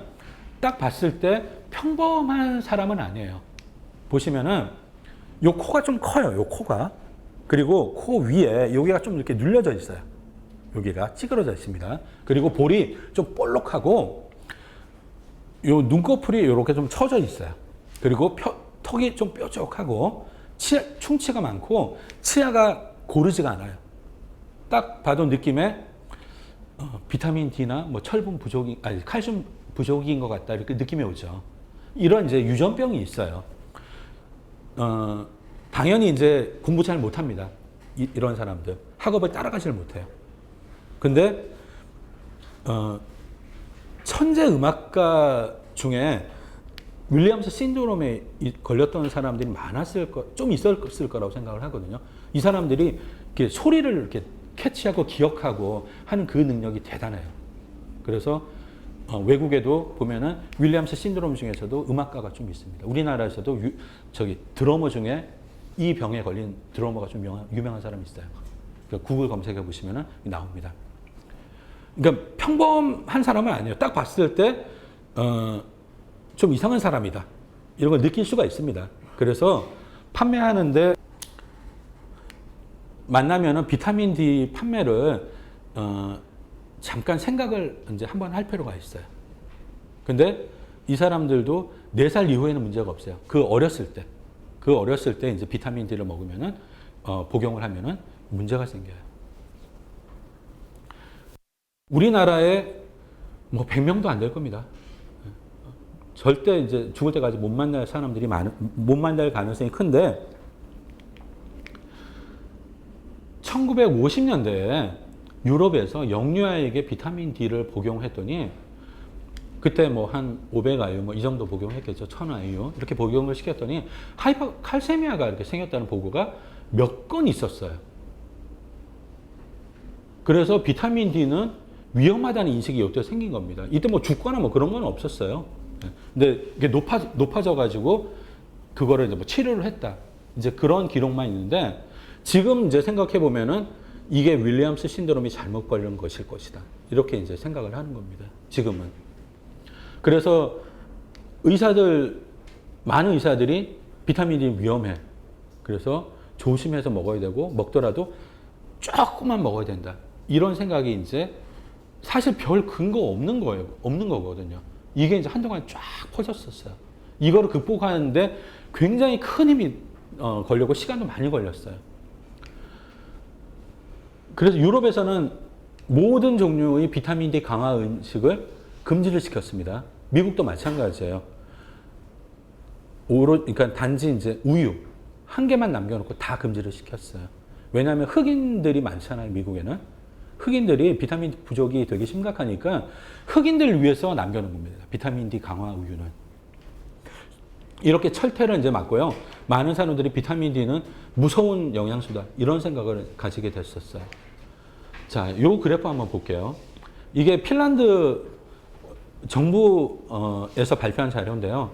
딱 봤을 때 평범한 사람은 아니에요. 보시면은 요 코가 좀 커요. 요 코가. 그리고 코 위에 여기가 좀 이렇게 눌려져 있어요. 여기가 찌그러져 있습니다. 그리고 볼이 좀 볼록하고 요 눈꺼풀이 이렇게 좀 처져 있어요. 그리고 턱이 좀 뾰족하고 충치가 많고 치아가 고르지가 않아요. 딱 봐도 느낌에 비타민 D나 뭐 철분 부족이 아니 칼슘 부족인 것 같다 이렇게 느낌이 오죠. 이런 이제 유전병이 있어요. 당연히 이제 공부 잘 못합니다. 이런 사람들 학업을 따라가질 못해요. 근데 천재 음악가 중에 윌리엄스 신드롬에 걸렸던 사람들이 좀 있었을 거라고 생각을 하거든요. 이 사람들이 이렇게 소리를 이렇게 캐치하고 기억하고 하는 그 능력이 대단해요. 그래서 외국에도 보면은 윌리엄스 신드롬 중에서도 음악가가 좀 있습니다. 우리나라에서도 드러머 중에 이 병에 걸린 드러머가 좀 유명한 사람이 있어요. 그러니까 구글 검색해 보시면은 나옵니다. 그러니까 평범한 사람은 아니에요. 딱 봤을 때 좀 이상한 사람이다. 이런 걸 느낄 수가 있습니다. 그래서 판매하는데 만나면은 비타민 D 판매를 잠깐 생각을 이제 한번 할 필요가 있어요. 근데 이 사람들도 4살 이후에는 문제가 없어요. 그 어렸을 때 이제 비타민 D를 먹으면은 복용을 하면은 문제가 생겨요. 우리나라에 뭐 100명도 안 될 겁니다. 절대 이제 죽을 때까지 못 만날 사람들이 못 만날 가능성이 큰데 1950년대에 유럽에서 영유아에게 비타민 D를 복용했더니 그때 뭐 한 500IU 뭐 이 정도 복용했겠죠. 1000IU 이렇게 복용을 시켰더니 하이퍼칼세미아가 이렇게 생겼다는 보고가 몇 건 있었어요. 그래서 비타민 D는 위험하다는 인식이 이때 생긴 겁니다. 이때 뭐 죽거나 뭐 그런 건 없었어요. 근데 이게 높아져 가지고 그거를 이제 뭐 치료를 했다. 이제 그런 기록만 있는데 지금 이제 생각해 보면은 이게 윌리엄스 신드롬이 잘못 걸린 것일 것이다. 이렇게 이제 생각을 하는 겁니다. 지금은. 그래서 많은 의사들이 비타민 D 위험해. 그래서 조심해서 먹어야 되고 먹더라도 조금만 먹어야 된다. 이런 생각이 이제 사실 별 근거 없는 거거든요. 이게 이제 한동안 쫙 퍼졌었어요. 이거를 극복하는데 굉장히 큰 힘이 걸려고 시간도 많이 걸렸어요. 그래서 유럽에서는 모든 종류의 비타민 D 강화 음식을 금지를 시켰습니다. 미국도 마찬가지예요. 그러니까 단지 이제 우유 한 개만 남겨놓고 다 금지를 시켰어요. 왜냐하면 흑인들이 많잖아요, 미국에는. 흑인들이 비타민 D 부족이 되게 심각하니까 흑인들을 위해서 남겨놓은 겁니다. 비타민 D 강화 우유는. 이렇게 철퇴를 이제 맞고요. 많은 사람들이 비타민 D는 무서운 영양소다. 이런 생각을 가지게 됐었어요. 자, 요 그래프 한번 볼게요. 이게 핀란드 정부에서 발표한 자료인데요.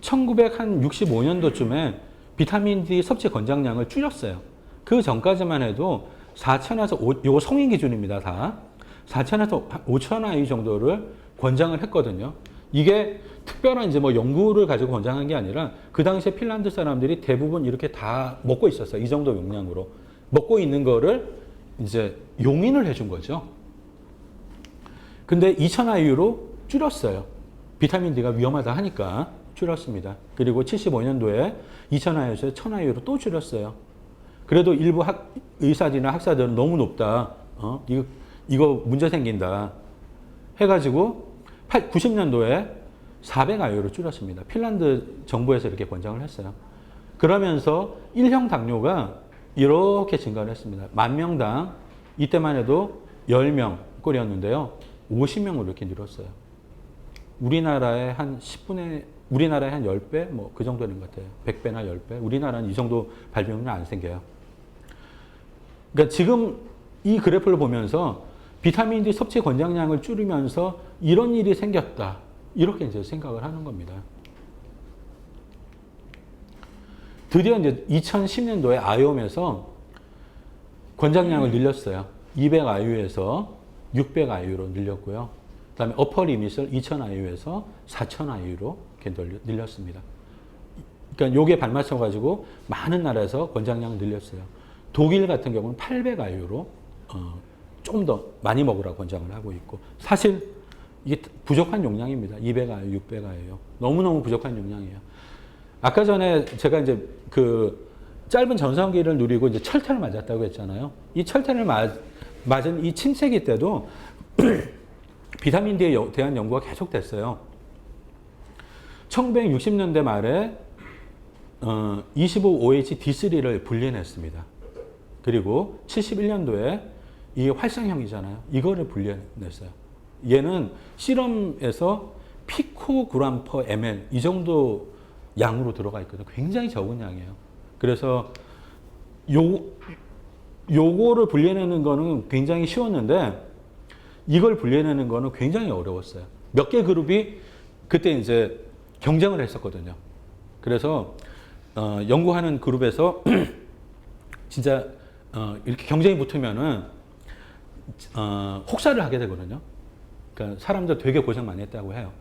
1965년도쯤에 비타민 D 섭취 권장량을 줄였어요. 그 전까지만 해도 4,000에서 5, 요거 성인 기준입니다, 다. 4,000에서 5,000 IU 정도를 권장을 했거든요. 이게 특별한 이제 뭐 연구를 가지고 권장한 게 아니라 그 당시에 핀란드 사람들이 대부분 이렇게 다 먹고 있었어요. 이 정도 용량으로. 먹고 있는 거를 이제 용인을 해준 거죠. 근데 2,000 IU로 줄였어요. 비타민 D가 위험하다 하니까 줄였습니다. 그리고 75년도에 2,000 IU에서 1,000 IU로 또 줄였어요. 그래도 일부 의사들이나 학사들은 너무 높다. 이거 문제 생긴다. 해가지고 90년도에 400IU로 줄였습니다. 핀란드 정부에서 이렇게 권장을 했어요. 그러면서 1형 당뇨가 이렇게 증가를 했습니다. 10,000명당 이때만 해도 10명 꼴이었는데요. 50명으로 이렇게 늘었어요. 우리나라의 한 10분의, 우리나라의 한 10배? 뭐 그 정도 되는 것 같아요. 100배나 10배? 우리나라는 이 정도 발병률이 안 생겨요. 그러니까 지금 이 그래프를 보면서 비타민 D 섭취 권장량을 줄이면서 이런 일이 생겼다. 이렇게 이제 생각을 하는 겁니다. 드디어 이제 2010년도에 아이옴에서 권장량을 늘렸어요. 200IU에서 600IU로 늘렸고요. 그 다음에 어퍼 리밋을 2000IU에서 4000IU로 이렇게 늘렸습니다. 그러니까 요게 발맞춰가지고 많은 나라에서 권장량을 늘렸어요. 독일 같은 경우는 800IU로 좀 더 많이 먹으라고 권장을 하고 있고, 사실 이게 부족한 용량입니다. 200IU, 600IU. 너무너무 부족한 용량이에요. 아까 전에 제가 이제 그 짧은 전성기를 누리고 이제 철퇴를 맞았다고 했잖아요. 이 철퇴를 맞은 이 침체기 때도 비타민 D에 대한 연구가 계속됐어요. 1960년대 말에 25-OH-D3를 분리했습니다. 그리고 71년도에 이 활성형이잖아요. 이거를 분리했어요. 얘는 실험에서 피코그램 퍼 ml 이 정도 양으로 들어가 있거든요. 굉장히 적은 양이에요. 그래서 요거를 분리해내는 거는 굉장히 쉬웠는데 이걸 분리해내는 거는 굉장히 어려웠어요. 몇 개 그룹이 그때 이제 경쟁을 했었거든요. 그래서 연구하는 그룹에서 진짜 이렇게 경쟁이 붙으면은 혹사를 하게 되거든요. 그러니까 사람들 되게 고생 많이 했다고 해요.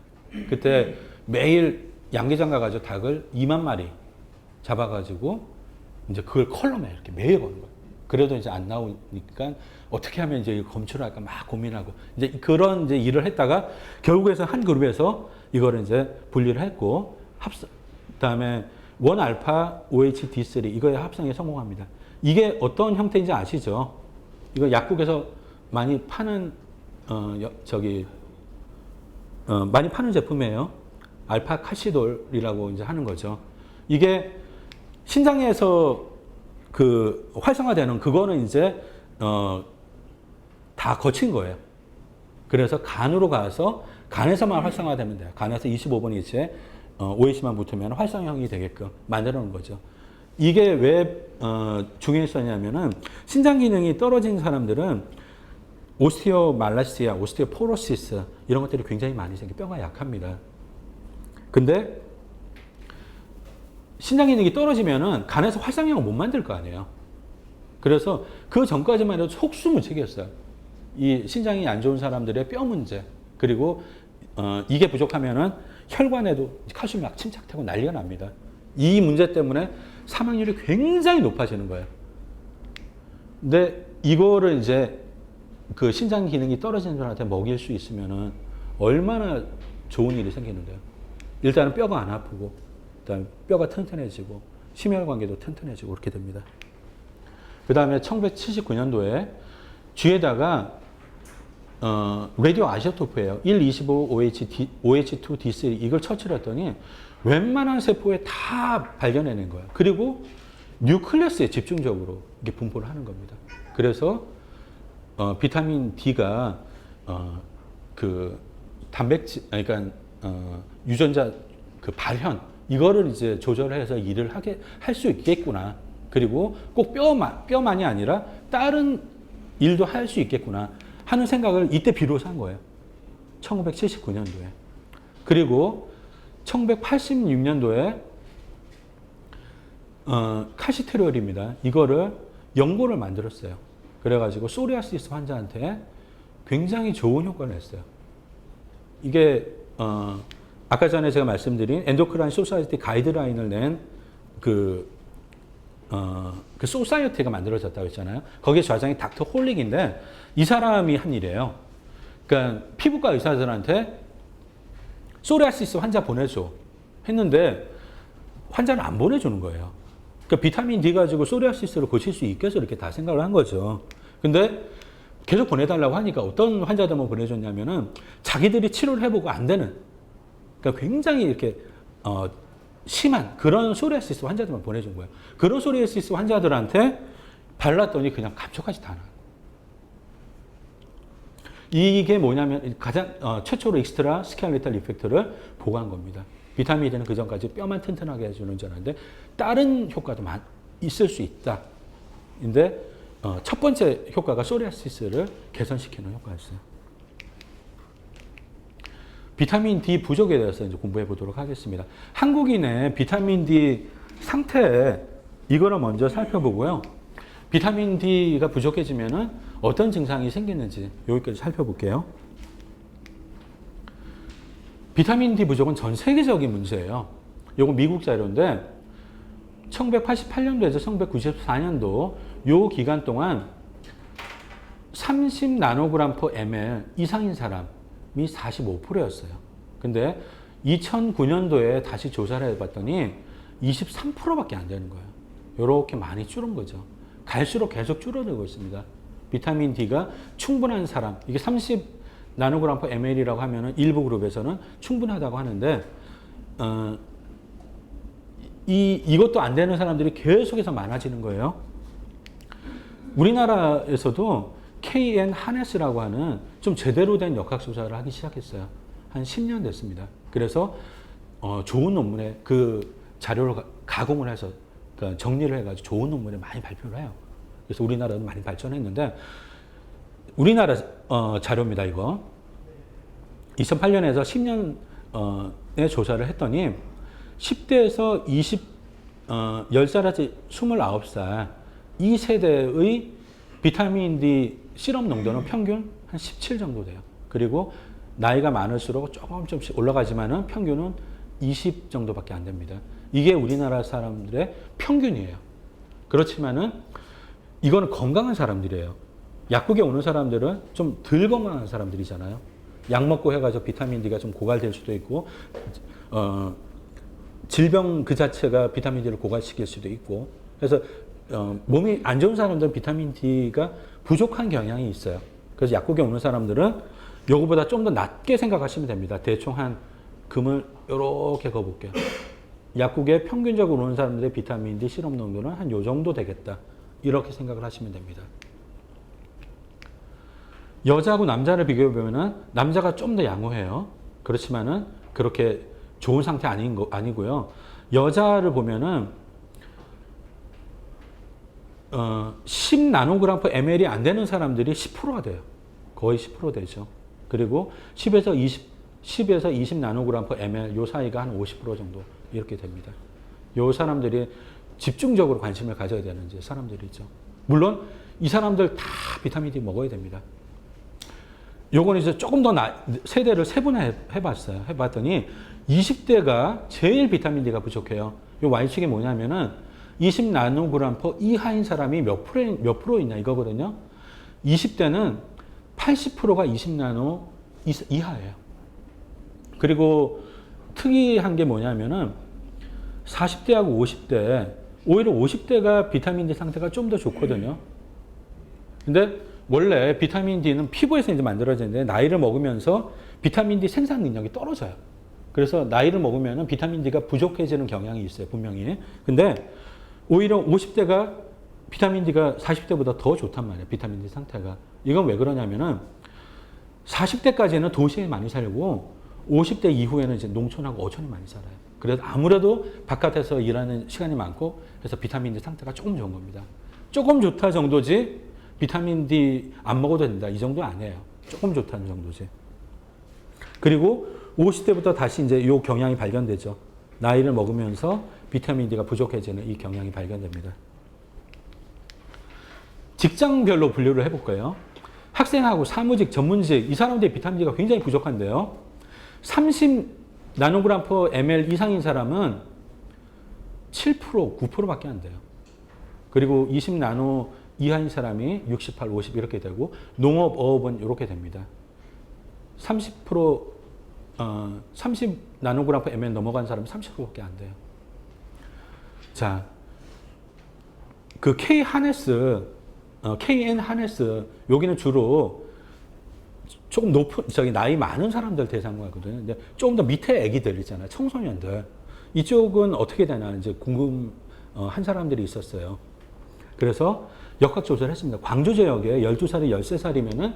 그때 매일 양계장 가가지고 닭을 2만 마리 잡아가지고 이제 그걸 컬럼에 이렇게 매일 거는 거예요. 그래도 이제 안 나오니까 어떻게 하면 이제 검출을 할까 막 고민하고 이제 그런 이제 일을 했다가 결국에서 한 그룹에서 이거를 이제 분리를 했고 그다음에 1알파 OH-D3 이거의 합성에 성공합니다. 이게 어떤 형태인지 아시죠? 이거 약국에서 많이 파는 많이 파는 제품이에요. 알파 카시돌이라고 이제 하는 거죠. 이게 신장에서 그 활성화되는 그거는 이제 다 거친 거예요. 그래서 간으로 가서 간에서만 활성화되면 돼요. 간에서 25번 이체 OH만 붙으면 활성형이 되게끔 만들어 놓은 거죠. 이게 왜 중요했었냐면은 신장 기능이 떨어진 사람들은 오스티오말라시아, 오스티오포로시스 이런 것들이 굉장히 많이 생겨 뼈가 약합니다. 근데 신장 기능이 떨어지면은 간에서 활성형을 못 만들 거 아니에요. 그래서 그 전까지만 해도 속수무책이었어요. 이 신장이 안 좋은 사람들의 뼈 문제, 그리고 이게 부족하면은 혈관에도 칼슘이 막 침착되고 난리가 납니다. 이 문제 때문에 사망률이 굉장히 높아지는 거예요. 근데 이거를 이제 그 신장 기능이 떨어진 사람한테 먹일 수 있으면은 얼마나 좋은 일이 생기는데요. 일단은 뼈가 안 아프고, 그다음에 뼈가 튼튼해지고, 심혈관계도 튼튼해지고 그렇게 됩니다. 그 다음에 1979년도에 쥐에다가 라디오 아이소토프예요. 125OH2D3 이걸 처치를 했더니 웬만한 세포에 다 발견해낸 거예요. 그리고 뉴클레스에 집중적으로 이게 분포를 하는 겁니다. 그래서 비타민 D가 그 단백질, 그러니까 유전자 그 발현 이거를 이제 조절해서 일을 할 수 있겠구나. 그리고 꼭 뼈만이 아니라 다른 일도 할 수 있겠구나 하는 생각을 이때 비로소 한 거예요. 1979년도에. 그리고 1986년도에 카시테롤입니다. 이거를 연고를 만들었어요. 그래가지고 소리아시스 환자한테 굉장히 좋은 효과를 냈어요. 이게 아까 전에 제가 말씀드린 엔도크라인 소사이어티 가이드라인을 낸 그 소사이어티가 만들어졌다고 했잖아요. 거기에 좌장이 닥터 홀릭인데 이 사람이 한 일이에요. 그러니까 피부과 의사들한테 소리아시스 환자 보내줘 했는데 환자를 안 보내주는 거예요. 그러니까 비타민 D 가지고 소리아시스를 고칠 수 있겠어 이렇게 다 생각을 한 거죠. 근데 계속 보내달라고 하니까 어떤 환자들만 보내줬냐면은 자기들이 치료를 해보고 안 되는 그러니까 굉장히 이렇게 심한 그런 소리아시스 환자들만 보내준 거예요. 그런 소리아시스 환자들한테 발랐더니 그냥 감쪽같이 다 나. 이게 뭐냐면 가장 최초로 익스트라 스켈레탈 이펙트를 보고한 겁니다. 비타민 D는 그 전까지 뼈만 튼튼하게 해주는 줄 알았는데 다른 효과도 있을 수 있다. 근데 첫 번째 효과가 소리아시스를 개선시키는 효과였어요. 비타민 D 부족에 대해서 이제 공부해 보도록 하겠습니다. 한국인의 비타민 D 상태 이거를 먼저 살펴보고요. 비타민 D가 부족해지면은 어떤 증상이 생기는지 여기까지 살펴볼게요. 비타민 D 부족은 전 세계적인 문제예요. 이거 미국 자료인데 1988년도에서 1994년도 요 기간 동안 30 나노그램 per ml 이상인 사람이 45%였어요. 근데 2009년도에 다시 조사를 해봤더니 23%밖에 안 되는 거예요. 이렇게 많이 줄은 거죠. 갈수록 계속 줄어들고 있습니다. 비타민 D가 충분한 사람, 이게 30 나노그램 per ml이라고 하면은 일부 그룹에서는 충분하다고 하는데, 이것도 안 되는 사람들이 계속해서 많아지는 거예요. 우리나라에서도 KN 하네스라고 하는 좀 제대로 된 역학조사를 하기 시작했어요. 한 10년 됐습니다. 그래서 좋은 논문에 그 자료를 가공을 해서 그러니까 정리를 해가지고 좋은 논문에 많이 발표를 해요. 그래서 우리나라도 많이 발전했는데 우리나라 자료입니다. 이거 2008년에서 10년에 조사를 했더니 10대에서 10살에서 29살 이 세대의 비타민 D 시럽 농도는 평균 한 17 정도 돼요. 그리고 나이가 많을수록 조금씩 올라가지만은 평균은 20 정도밖에 안 됩니다. 이게 우리나라 사람들의 평균이에요. 그렇지만은 이거는 건강한 사람들이에요. 약국에 오는 사람들은 좀 덜 건강한 사람들이잖아요. 약 먹고 해가지고 비타민 D가 좀 고갈될 수도 있고, 질병 그 자체가 비타민 D를 고갈시킬 수도 있고, 그래서 몸이 안 좋은 사람들은 비타민 D가 부족한 경향이 있어요. 그래서 약국에 오는 사람들은 요거보다 좀 더 낮게 생각하시면 됩니다. 대충 한 금을 이렇게 그어볼게요. 약국에 평균적으로 오는 사람들의 비타민 D 시럽 농도는 한 요 정도 되겠다. 이렇게 생각을 하시면 됩니다. 여자하고 남자를 비교해 보면은 남자가 좀 더 양호해요. 그렇지만은 그렇게 좋은 상태 아니고요. 여자를 보면은 10 나노그램 per ml이 안 되는 사람들이 10%가 돼요. 거의 10% 되죠. 그리고 10에서 20 나노그램 per ml 요 사이가 한 50% 정도 이렇게 됩니다. 요 사람들이 집중적으로 관심을 가져야 되는 이제 사람들이죠. 물론 이 사람들 다 비타민 D 먹어야 됩니다. 요건 이제 조금 더 세대를 세분화해봤어요. 해봤더니 20대가 제일 비타민 D가 부족해요. 요 Y축이 뭐냐면은 20 나노그램 per 이하인 사람이 몇 프로 있냐 이거거든요. 20대는 80%가 20 나노 이하예요. 그리고 특이한 게 뭐냐면은 40대하고 50대, 오히려 50대가 비타민 D 상태가 좀 더 좋거든요. 근데 원래 비타민 D는 피부에서 이제 만들어지는데 나이를 먹으면서 비타민 D 생산 능력이 떨어져요. 그래서 나이를 먹으면 비타민 D가 부족해지는 경향이 있어요, 분명히. 근데 오히려 50대가 비타민 D가 40대보다 더 좋단 말이에요, 비타민 D 상태가. 이건 왜 그러냐면은 40대까지는 도시에 많이 살고 50대 이후에는 이제 농촌하고 어촌에 많이 살아요. 그래서 아무래도 바깥에서 일하는 시간이 많고 그래서 비타민 D 상태가 조금 좋은 겁니다. 조금 좋다 정도지 비타민 D 안 먹어도 된다 이 정도 아니에요. 조금 좋다는 정도지. 그리고 50대부터 다시 이제 이 경향이 발견되죠. 나이를 먹으면서 비타민 D가 부족해지는 이 경향이 발견됩니다. 직장별로 분류를 해볼 거예요. 학생하고 사무직, 전문직 이 사람들의 비타민 D가 굉장히 부족한데요. 30 나노그램 per ml 이상인 사람은 7%, 9%밖에 안 돼요. 그리고 20 나노 이하인 사람이 68, 50 이렇게 되고 농업, 어업은 이렇게 됩니다. 30% 30 나노그램 per ml 넘어간 사람은 30%밖에 안 돼요. 자, 그 KN 하네스 여기는 주로 조금 높은, 나이 많은 사람들 대상으로 하거든요. 이제 조금 더 밑에 애기들 있잖아요. 청소년들. 이쪽은 어떻게 되나 이제 한 사람들이 있었어요. 그래서 역학 조사를 했습니다. 광주 지역에 12살이 13살이면은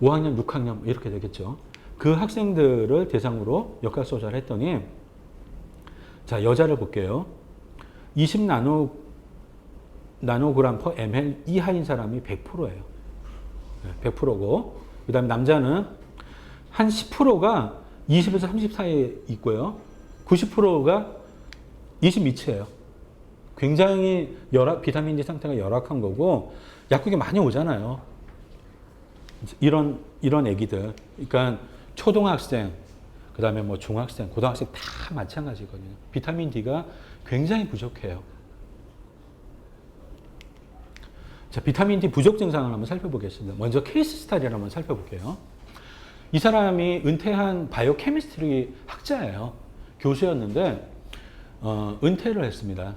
5학년, 6학년 이렇게 되겠죠. 그 학생들을 대상으로 역학 조사를 했더니, 자, 여자를 볼게요. 20 나노그램 per ml 이하인 사람이 100%예요. 100%고, 그 다음에 남자는 한 10%가 20에서 30 사이에 있고요. 90%가 22채예요. 굉장히 비타민 D 상태가 열악한 거고, 약국에 많이 오잖아요. 이런 애기들. 그러니까 초등학생, 그 다음에 뭐 중학생, 고등학생 다 마찬가지거든요. 비타민 D가 굉장히 부족해요. 자, 비타민 D 부족 증상을 한번 살펴보겠습니다. 먼저 케이스 스타디를 한번 살펴볼게요. 이 사람이 은퇴한 바이오케미스트리 학자예요. 교수였는데 은퇴를 했습니다.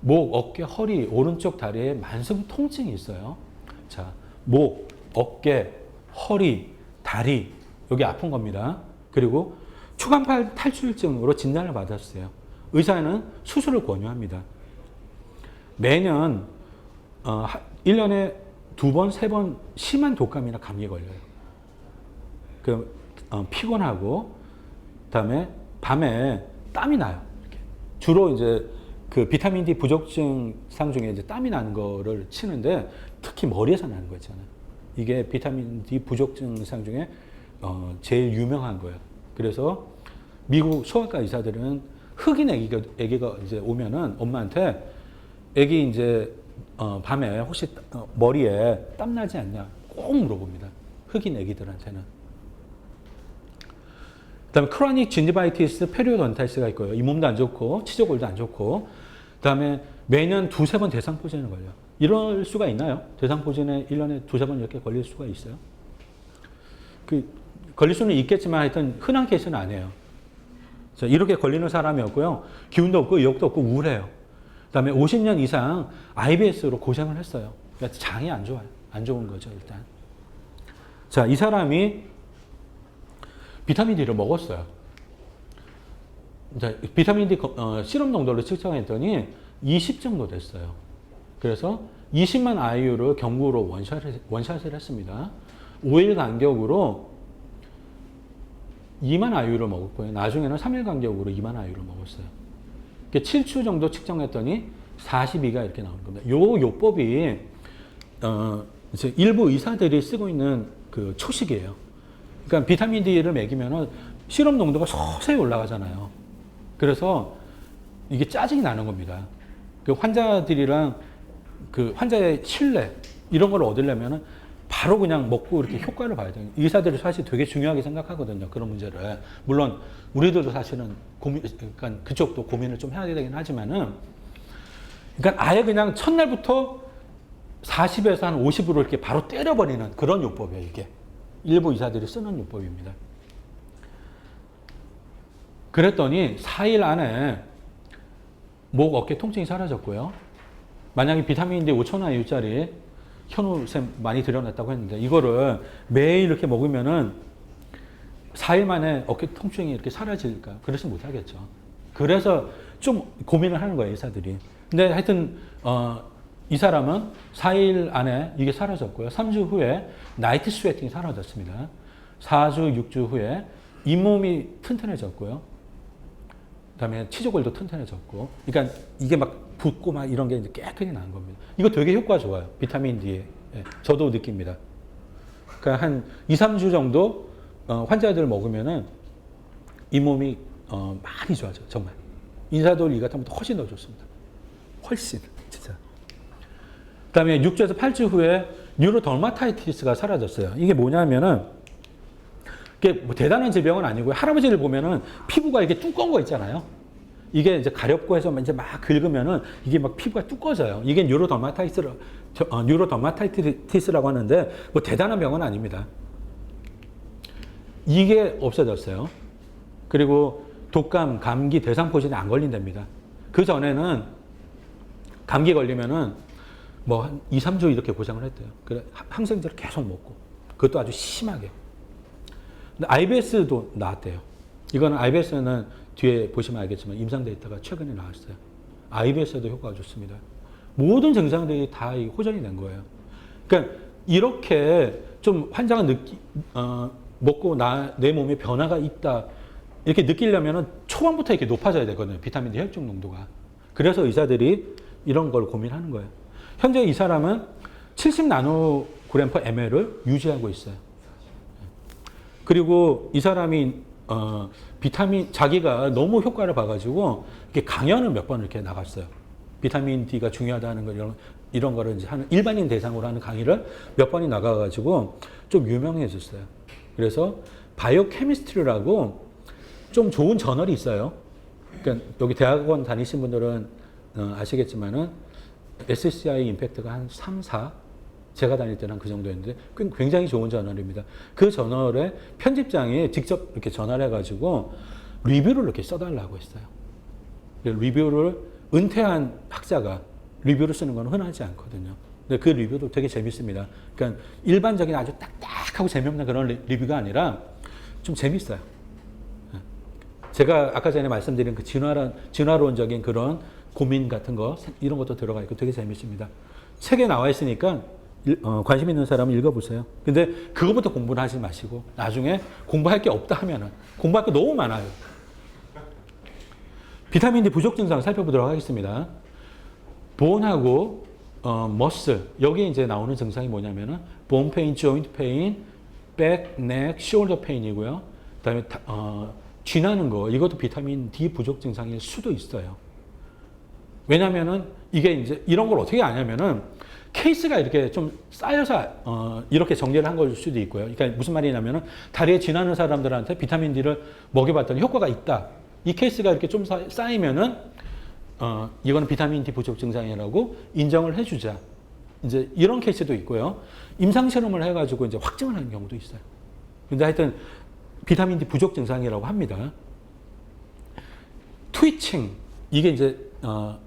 목, 어깨, 허리, 오른쪽 다리에 만성 통증이 있어요. 자, 목, 어깨, 허리, 다리 여기 아픈 겁니다. 그리고 추간팔 탈출증으로 진단을 받았어요. 의사는 수술을 권유합니다. 매년 1년에 2번, 3번 심한 독감이나 감기에 걸려요. 피곤하고, 그다음에 밤에 땀이 나요. 이렇게. 주로 이제 그 비타민 D 부족 증상 중에 이제 땀이 나는 거를 치는데 특히 머리에서 나는 거 있잖아요. 이게 비타민 D 부족 증상 중에 제일 유명한 거예요. 그래서 미국 소아과 의사들은 흑인 애기가 이제 오면은 엄마한테 애기 이제 밤에 혹시 머리에 땀 나지 않냐 꼭 물어봅니다. 흑인 애기들한테는. 그다음에 크로닉 진지바이티스, 페리오돈탈스가 있고요. 이 몸도 안 좋고 치조골도 안 좋고. 그다음에 매년 2-3번 대상포진을 걸려. 이럴 수가 있나요? 대상포진에 1년에 2-3번 이렇게 걸릴 수가 있어요? 걸릴 수는 있겠지만 하여튼 흔한 케이스는 아니에요. 이렇게 걸리는 사람이었고요. 기운도 없고 의욕도 없고 우울해요. 그다음에 50년 이상 IBS로 고생을 했어요. 그러니까 장이 안 좋아요. 안 좋은 거죠, 일단. 자, 이 사람이 비타민 D를 먹었어요. 자, 비타민 D 시럽 농도를 측정했더니 20 정도 됐어요. 그래서 20만 IU를 경구로 원샷을 했습니다. 5일 간격으로 2만 IU를 먹었고요. 나중에는 3일 간격으로 2만 IU를 먹었어요. 7주 정도 측정했더니 42가 이렇게 나오는 겁니다. 요 요법이 이제 일부 의사들이 쓰고 있는 그 초식이에요. 그러니까 비타민 D를 먹이면은 시럽 농도가 서서히 올라가잖아요. 그래서 이게 짜증이 나는 겁니다. 그 환자들이랑 그 환자의 신뢰 이런 걸 얻으려면은 바로 그냥 먹고 이렇게 효과를 봐야 돼요. 의사들이 사실 되게 중요하게 생각하거든요. 그런 문제를. 물론 우리들도 사실은 그러니까 그쪽도 고민을 좀 해야 되긴 하지만은 그러니까 아예 그냥 첫날부터 40에서 한 50으로 이렇게 바로 때려버리는 그런 요법이에요. 이게 일부 의사들이 쓰는 요법입니다. 그랬더니 4일 안에 목, 어깨 통증이 사라졌고요. 만약에 비타민 D 5,000 IU짜리 현우쌤 많이 들여놨다고 했는데 이거를 매일 이렇게 먹으면은 4일 만에 어깨 통증이 이렇게 사라질까? 그러지 못하겠죠. 그래서 좀 고민을 하는 거예요, 의사들이. 근데 하여튼 이 사람은 4일 안에 이게 사라졌고요. 3주 후에 나이트 스웨팅이 사라졌습니다. 4주, 6주 후에 잇몸이 튼튼해졌고요. 그다음에 치조골도 튼튼해졌고. 그러니까 이게 막 붓고 막 이런 게 이제 깨끗이 나는 겁니다. 이거 되게 효과 좋아요. 비타민 D에. 예, 저도 느낍니다. 그러니까 한 2-3주 정도 환자들 먹으면은 잇몸이 많이 좋아져요. 정말. 인사돌 이 같은 것도 훨씬 더 좋습니다. 훨씬. 진짜. 그다음에 6주에서 8주 후에 뉴로더마타이티스가 사라졌어요. 이게 뭐냐면은 이게 뭐 대단한 질병은 아니고요. 할아버지를 보면은 피부가 이렇게 두꺼운 거 있잖아요. 이게 이제 가렵고 해서 이제 막 긁으면은 이게 막 피부가 두꺼워져요. 이게 뉴로더마타이티스라고 하는데 뭐 대단한 병은 아닙니다. 이게 없어졌어요. 그리고 독감, 감기, 대상포진에 안 걸린답니다. 그 전에는 감기 걸리면은 뭐 한 2-3주 이렇게 고생을 했대요. 그래 항생제를 계속 먹고 그것도 아주 심하게. 근데 IBS도 나왔대요. 이거는 IBS는 뒤에 보시면 알겠지만 임상 데이터가 최근에 나왔어요. IBS에도 효과가 좋습니다. 모든 증상들이 다 호전이 된 거예요. 그러니까 이렇게 좀 환자가 먹고 내 몸에 변화가 있다 이렇게 느끼려면 초반부터 이렇게 높아져야 되거든요. 비타민 D 혈중 농도가. 그래서 의사들이 이런 걸 고민하는 거예요. 현재 이 사람은 70 나노그램 per ml을 유지하고 있어요. 그리고 이 사람이 자기가 너무 효과를 봐가지고 이렇게 강연을 몇 번 이렇게 나갔어요. 비타민 D가 중요하다는 걸 이런 거를 이제 하는 일반인 대상으로 하는 강의를 몇 번이 나가가지고 좀 유명해졌어요. 그래서 바이오 케미스트리라고 좀 좋은 저널이 있어요. 그러니까 여기 대학원 다니신 분들은 아시겠지만은 SCI 임팩트가 한 3, 4 제가 다닐 때는 그 정도였는데 굉장히 좋은 저널입니다. 그 저널의 편집장이 직접 이렇게 전화해가지고 리뷰를 이렇게 써달라고 했어요. 리뷰를 은퇴한 학자가 리뷰를 쓰는 건 흔하지 않거든요. 근데 그 리뷰도 되게 재밌습니다. 그러니까 일반적인 아주 딱딱하고 재미없는 그런 리뷰가 아니라 좀 재밌어요. 제가 아까 전에 말씀드린 그 진화론적인 그런 고민 같은 거 이런 것도 들어가 있고 되게 재밌습니다. 책에 나와 있으니까 관심 있는 사람은 읽어보세요. 근데 그거부터 공부를 하지 마시고 나중에 공부할 게 없다 하면은 공부할 게 너무 많아요. 비타민 D 부족 증상 살펴보도록 하겠습니다. 본하고 머슬 여기 이제 나오는 증상이 뭐냐면은 본 페인, 조인트 페인, 백, 넥, 숄더 페인이고요. 그다음에 쥐나는 거 이것도 비타민 D 부족 증상일 수도 있어요. 왜냐면은 이게 이제 이런 걸 어떻게 아냐면은 케이스가 이렇게 좀 쌓여서 이렇게 정리를 한 걸 수도 있고요. 그러니까 무슨 말이냐면은 다리에 쥐나는 사람들한테 비타민 D를 먹여봤더니 효과가 있다. 이 케이스가 이렇게 좀 쌓이면은 이거는 비타민 D 부족 증상이라고 인정을 해주자. 이제 이런 케이스도 있고요. 임상 실험을 해가지고 이제 확증을 하는 경우도 있어요. 근데 하여튼 비타민 D 부족 증상이라고 합니다. 트위칭 이게 이제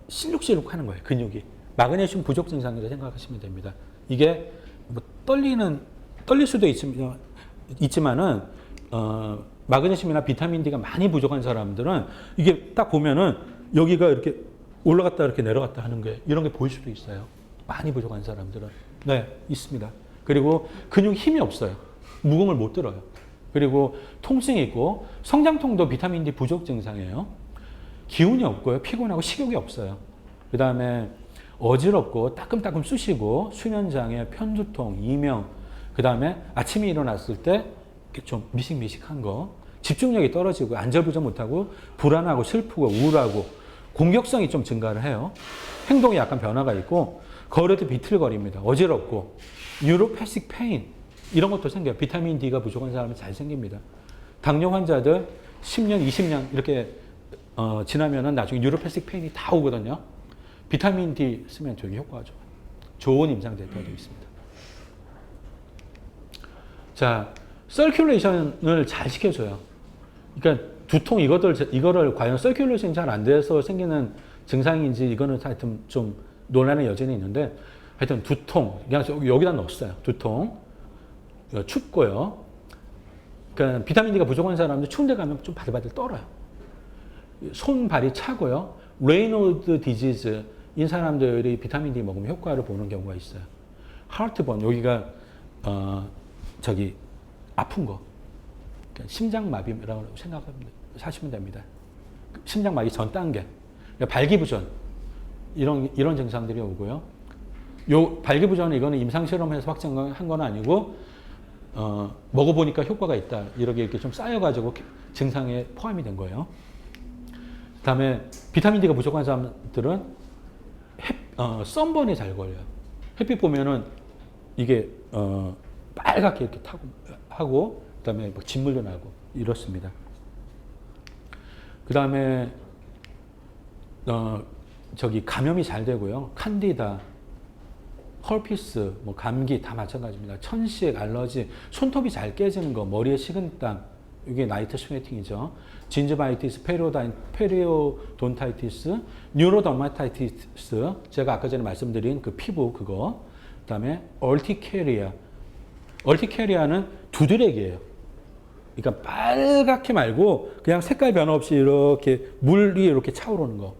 실룩실룩 하는 거예요. 근육이. 마그네슘 부족 증상이라고 생각하시면 됩니다. 이게 뭐 떨릴 수도 있지만은 마그네슘이나 비타민 D가 많이 부족한 사람들은 이게 딱 보면은 여기가 이렇게 올라갔다 이렇게 내려갔다 하는 게 이런 게 보일 수도 있어요. 많이 부족한 사람들은. 네, 있습니다. 그리고 근육 힘이 없어요. 무거움을 못 들어요. 그리고 통증이 있고 성장통도 비타민 D 부족 증상이에요. 기운이 없고요. 피곤하고 식욕이 없어요. 그 다음에 어지럽고 따끔따끔 쑤시고 수면장애, 편두통, 이명, 그 다음에 아침에 일어났을 때 좀 미식미식한 거, 집중력이 떨어지고 안절부절 못하고 불안하고 슬프고 우울하고 공격성이 좀 증가를 해요. 행동에 약간 변화가 있고 걸을 때 비틀거립니다. 어지럽고 뉴로패식 페인 이런 것도 생겨요. 비타민 D가 부족한 사람은 잘 생깁니다. 당뇨 환자들 10년, 20년 이렇게 지나면은 나중에 뉴로패식 페인이 다 오거든요. 비타민 D 쓰면 되게 효과가 좋아요. 좋은 임상 데이터도 있습니다. 자, 서큘레이션을 잘 시켜줘요. 그러니까 두통 이거를 과연 서큘레이션이 잘 안 돼서 생기는 증상인지 이거는 하여튼 좀 논란의 여지는 있는데 하여튼 두통 그냥 여기다 넣었어요. 두통 춥고요. 그러니까 비타민 D가 부족한 사람들 추운 데 가면 좀 바들바들 떨어요. 손발이 차고요. 레이노드 디지즈인 사람들이 비타민 D 먹으면 효과를 보는 경우가 있어요. 하트번 여기가 아픈 거. 그러니까 심장마비라고 생각하시면 됩니다. 심장마비 전 단계. 그러니까 발기부전. 이런 증상들이 오고요. 요 발기부전은 이거는 임상실험에서 확정한 건 아니고, 먹어보니까 효과가 있다. 이렇게 좀 쌓여가지고 증상에 포함이 된 거예요. 그 다음에 비타민 D가 부족한 사람들은 선번에 잘 걸려요. 햇빛 보면은 이게, 빨갛게 이렇게 하고, 그 다음에 막 진물도 나고, 이렇습니다. 그 다음에, 감염이 잘 되고요. 칸디다, 헐피스, 뭐 감기 다 마찬가지입니다. 천식, 알러지, 손톱이 잘 깨지는 거, 머리에 식은땀, 이게 나이트 스웨팅이죠. 진즈바이티스, 페리오돈타이티스, 뉴로더마타이티스, 제가 아까 전에 말씀드린 그 피부 그거, 그 다음에 얼티케리아, 얼티케리아는 두드레기예요. 그러니까 빨갛게 말고 그냥 색깔 변화 없이 이렇게 물 위에 이렇게 차오르는 거.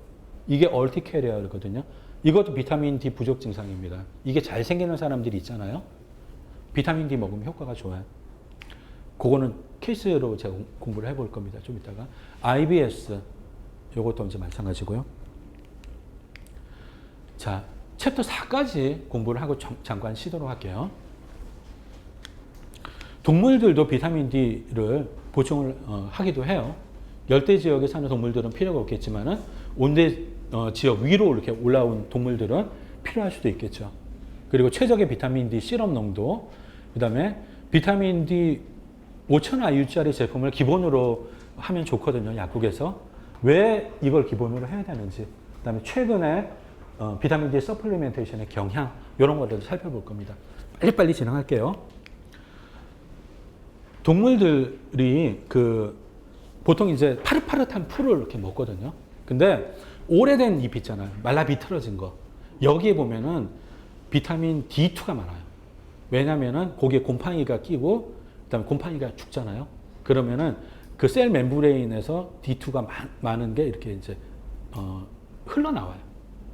이게 얼티케리아거든요. 이것도 비타민 D 부족 증상입니다. 이게 잘 생기는 사람들이 있잖아요. 비타민 D 먹으면 효과가 좋아요. 그거는 케이스로 제가 공부를 해볼 겁니다. 좀 이따가. IBS. 요것도 이제 마찬가지고요. 자, 챕터 4까지 공부를 하고 잠깐 쉬도록 할게요. 동물들도 비타민 D를 보충을 하기도 해요. 열대 지역에 사는 동물들은 필요가 없겠지만은 온대 지역 위로 이렇게 올라온 동물들은 필요할 수도 있겠죠. 그리고 최적의 비타민 D 시럽 농도, 그다음에 비타민 D 5000IU짜리 제품을 기본으로 하면 좋거든요. 약국에서. 왜 이걸 기본으로 해야 되는지, 그다음에 최근에 비타민 D 서플리멘테이션의 경향, 이런 것들도 살펴볼 겁니다. 빨리빨리 진행할게요. 동물들이 보통 이제 파릇파릇한 풀을 이렇게 먹거든요. 근데 오래된 잎 있잖아요. 말라 비틀어진 거. 여기에 보면은 비타민 D2가 많아요. 왜냐면은 거기에 곰팡이가 끼고, 그다음에 곰팡이가 죽잖아요. 그러면은 그 셀 멤브레인에서 D2가 많은 게 이렇게 이제 흘러나와요.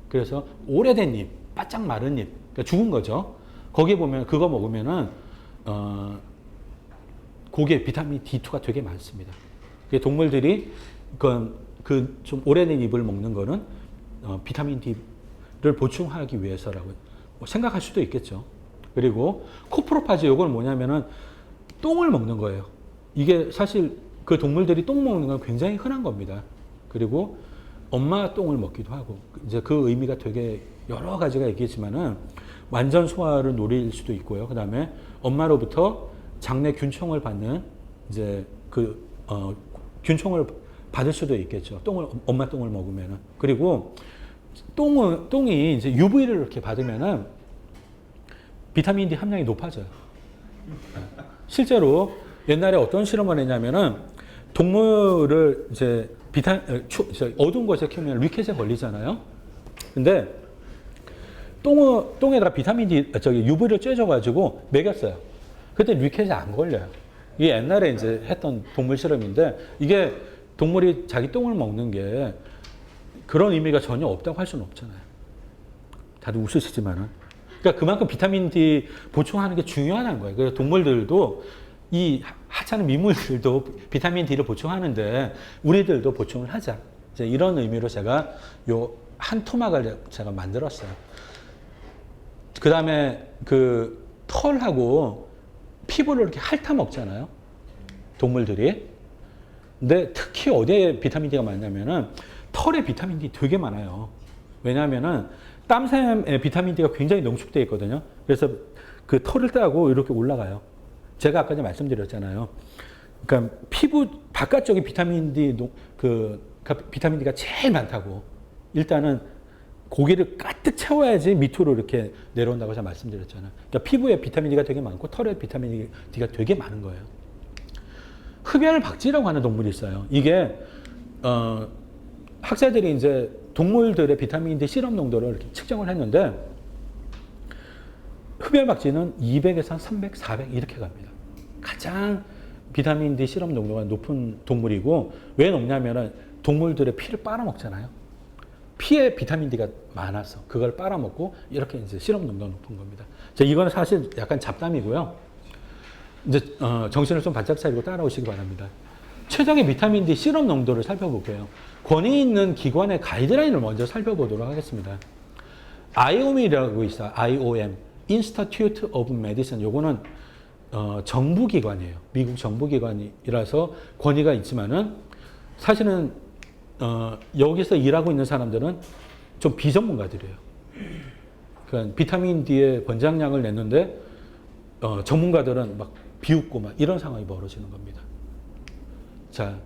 그래서 오래된 잎, 바짝 마른 잎, 그러니까 죽은 거죠. 거기에 보면 그거 먹으면은 거기에 비타민 D2가 되게 많습니다. 동물들이 좀 오래된 잎을 먹는 거는 비타민 D를 보충하기 위해서라고 생각할 수도 있겠죠. 그리고 코프로파즈, 이건 뭐냐면은 똥을 먹는 거예요. 이게 사실 그 동물들이 똥 먹는 건 굉장히 흔한 겁니다. 그리고 엄마 똥을 먹기도 하고, 이제 그 의미가 되게 여러 가지가 있겠지만은 완전 소화를 노릴 수도 있고요. 그 다음에 엄마로부터 장내 균총을 받는 이제 균총을 받을 수도 있겠죠. 엄마 똥을 먹으면은. 그리고 똥이 이제 UV를 이렇게 받으면은 비타민 D 함량이 높아져요. 실제로 옛날에 어떤 실험을 했냐면은 동물을 이제 어두운 곳에 키우면 리켓에 걸리잖아요. 근데 똥에다가 비타민 D, UV를 쬐줘가지고 먹였어요. 그때 리켓이 안 걸려요. 이게 옛날에 이제 했던 동물 실험인데, 이게 동물이 자기 똥을 먹는 게 그런 의미가 전혀 없다고 할 수는 없잖아요. 다들 웃으시지만은. 그러니까 그만큼 비타민 D 보충하는 게 중요하다는 거예요. 그래서 동물들도, 이 하찮은 미물들도 비타민 D를 보충하는데 우리들도 보충을 하자. 이제 이런 의미로 제가 요 한 토막을 제가 만들었어요. 그 다음에 털하고 피부를 이렇게 핥아 먹잖아요. 동물들이. 근데 특히 어디에 비타민 D가 많냐면은 털에 비타민 D 되게 많아요. 왜냐하면은 땀샘에 비타민 D가 굉장히 농축되어 있거든요. 그래서 그 털을 따고 이렇게 올라가요. 제가 아까 전에 말씀드렸잖아요. 그러니까 피부 바깥쪽에 비타민 D가 제일 많다고. 일단은 고기를 가득 채워야지 밑으로 이렇게 내려온다고 제가 말씀드렸잖아요. 그러니까 피부에 비타민 D가 되게 많고 털에 비타민 D가 되게 많은 거예요. 흡열박쥐라고 하는 동물이 있어요. 이게 학자들이 이제 동물들의 비타민 D 시럽 농도를 이렇게 측정을 했는데, 흡열박쥐는 200에서 300, 400 이렇게 갑니다. 가장 비타민 D 시럽 농도가 높은 동물이고, 왜 높냐면은 동물들의 피를 빨아먹잖아요. 피에 비타민 D가 많아서 그걸 빨아먹고 이렇게 이제 시럽 농도가 높은 겁니다. 자, 이거는 사실 약간 잡담이고요. 이제 정신을 좀 바짝 차리고 따라오시기 바랍니다. 최적의 비타민 D 시럽 농도를 살펴볼게요. 권위 있는 기관의 가이드라인을 먼저 살펴보도록 하겠습니다. IOM이라고 있어요. IOM, Institute of Medicine. 요거는 정부기관이에요. 미국 정부기관이라서 권위가 있지만은 사실은 여기서 일하고 있는 사람들은 좀 비전문가들이에요. 그러니까 비타민 D의 권장량을 냈는데 전문가들은 막 비웃고 막 이런 상황이 벌어지는 겁니다. 자,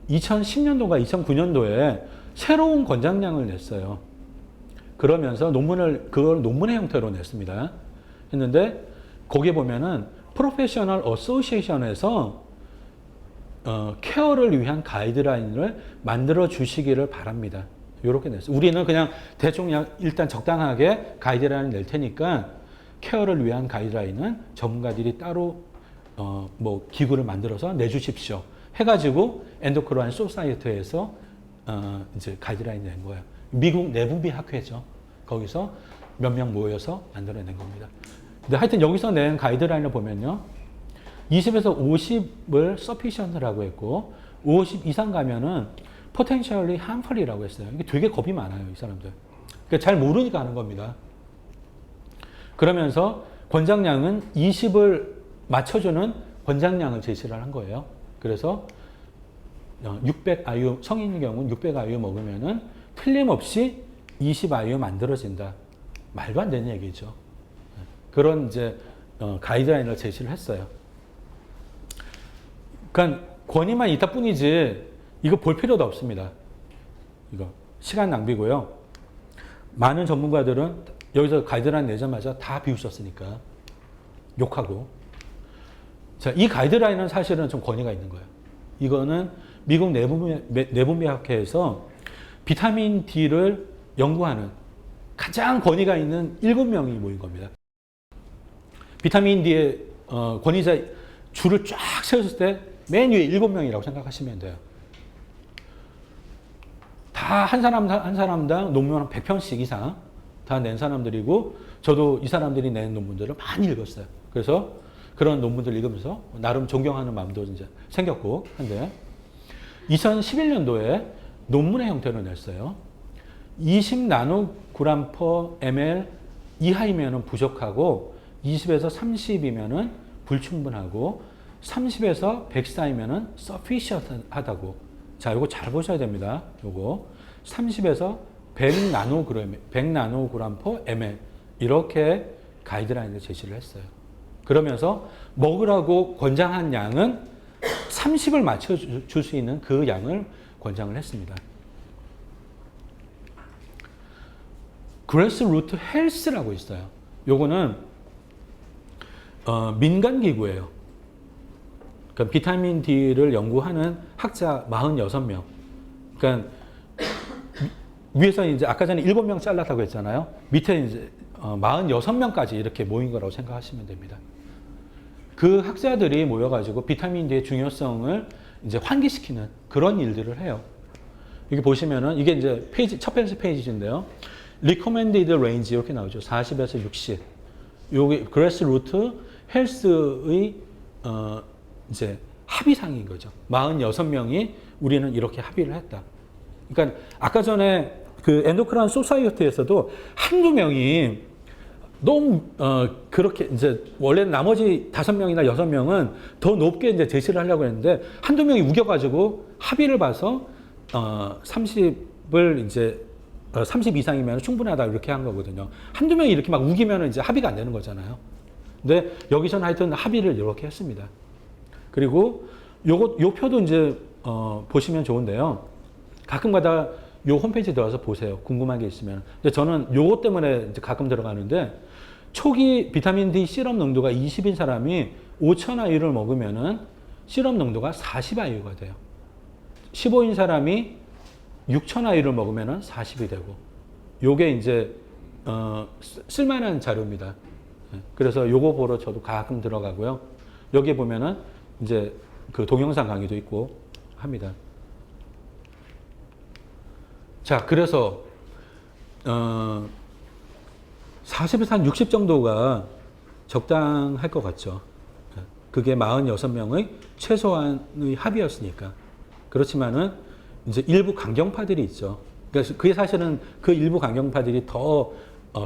2010년도가 2009년도에 새로운 권장량을 냈어요. 그러면서 그걸 논문의 형태로 냈습니다. 했는데 거기에 보면은 프로페셔널 어소시에이션에서 케어를 위한 가이드라인을 만들어 주시기를 바랍니다. 이렇게 냈어요. 우리는 그냥 대충 일단 적당하게 가이드라인을 낼 테니까 케어를 위한 가이드라인은 전문가들이 따로 뭐 기구를 만들어서 내주십시오. 해가지고 엔도크라인 소사이어티에서 이제 가이드라인 낸 거예요. 미국 내부비 학회죠. 거기서 몇 명 모여서 만들어낸 겁니다. 근데 하여튼 여기서 낸 가이드라인을 보면요. 20에서 50을 sufficient라고 했고 50 이상 가면은 potentially harmful이라고 했어요. 이게 되게 겁이 많아요, 이 사람들. 그러니까 잘 모르니까 하는 겁니다. 그러면서 권장량은 20을 맞춰주는 권장량을 제시를 한 거예요. 그래서 600IU, 성인의 경우는 600IU 먹으면은 틀림없이 20IU 만들어진다. 말도 안 되는 얘기죠. 그런 이제 가이드라인을 제시를 했어요. 그러니까 권위만 있다 뿐이지 이거 볼 필요도 없습니다. 이거 시간 낭비고요. 많은 전문가들은 여기서 가이드라인 내자마자 다 비웃었으니까 욕하고. 자, 이 가이드라인은 사실은 좀 권위가 있는 거예요. 이거는 미국 내분비학회에서 비타민 D를 연구하는 가장 권위가 있는 7명이 모인 겁니다. 비타민 D의 권위자 줄을 쫙 세웠을 때 맨 위에 7명이라고 생각하시면 돼요. 다 한 사람당 논문 한 100편씩 이상 다 낸 사람들이고 저도 이 사람들이 낸 논문들을 많이 읽었어요. 그래서 그런 논문들 읽으면서 나름 존경하는 마음도 이제 생겼고 한데 2011년도에 논문의 형태로 냈어요. 20 나노그램 per ml 이하이면 부족하고 20에서 30이면 불충분하고 30에서 100 사이면 sufficient 하다고. 자, 이거 잘 보셔야 됩니다. 요거 30에서 100 나노그램 per ml 이렇게 가이드라인을 제시를 했어요. 그러면서 먹으라고 권장한 양은 30을 맞춰줄 수 있는 그 양을 권장을 했습니다. 그래스루트 헬스라고 있어요. 요거는 민간 기구예요. 그러니까 비타민 D를 연구하는 학자 46명. 그러니까 위에서 이제 아까 전에 7명 잘랐다고 했잖아요. 밑에 이제 46명까지 이렇게 모인 거라고 생각하시면 됩니다. 그 학자들이 모여가지고 비타민 D의 중요성을 이제 환기시키는 그런 일들을 해요. 여기 보시면은 이게 이제 페이지, 첫 번째 페이지인데요. recommended range 이렇게 나오죠. 40에서 60. 여기 그래스루트 헬스의 이제 합의상인 거죠. 46명이 우리는 이렇게 합의를 했다. 그러니까 아까 전에 그 엔도크라인 소사이어티에서도 한두 명이 너무 그렇게 이제 원래 나머지 5명이나 6명은 더 높게 이제 제시를 하려고 했는데 한두 명이 우겨가지고 합의를 봐서 30을 이제 30 이상이면 충분하다 이렇게 한 거거든요. 한두 명이 이렇게 막 우기면 이제 합의가 안 되는 거잖아요. 근데 여기서는 하여튼 합의를 이렇게 했습니다. 그리고 요 표도 이제 보시면 좋은데요. 가끔가다 요 홈페이지 들어가서 보세요. 궁금한 게 있으면. 근데 저는 요거 때문에 이제 가끔 들어가는데 초기 비타민 D 시럽 농도가 20인 사람이 5,000IU를 먹으면은 시럽 농도가 40IU가 돼요. 15인 사람이 6,000IU를 먹으면은 40이 되고. 요게 이제 쓸만한 자료입니다. 그래서 요거 보러 저도 가끔 들어가고요. 여기 보면은 이제 그 동영상 강의도 있고 합니다. 자, 그래서 40에서 한 60 정도가 적당할 것 같죠. 그게 46명의 최소한의 합의였으니까. 그렇지만은 이제 일부 강경파들이 있죠. 그러니까 그게 사실은 그 일부 강경파들이 더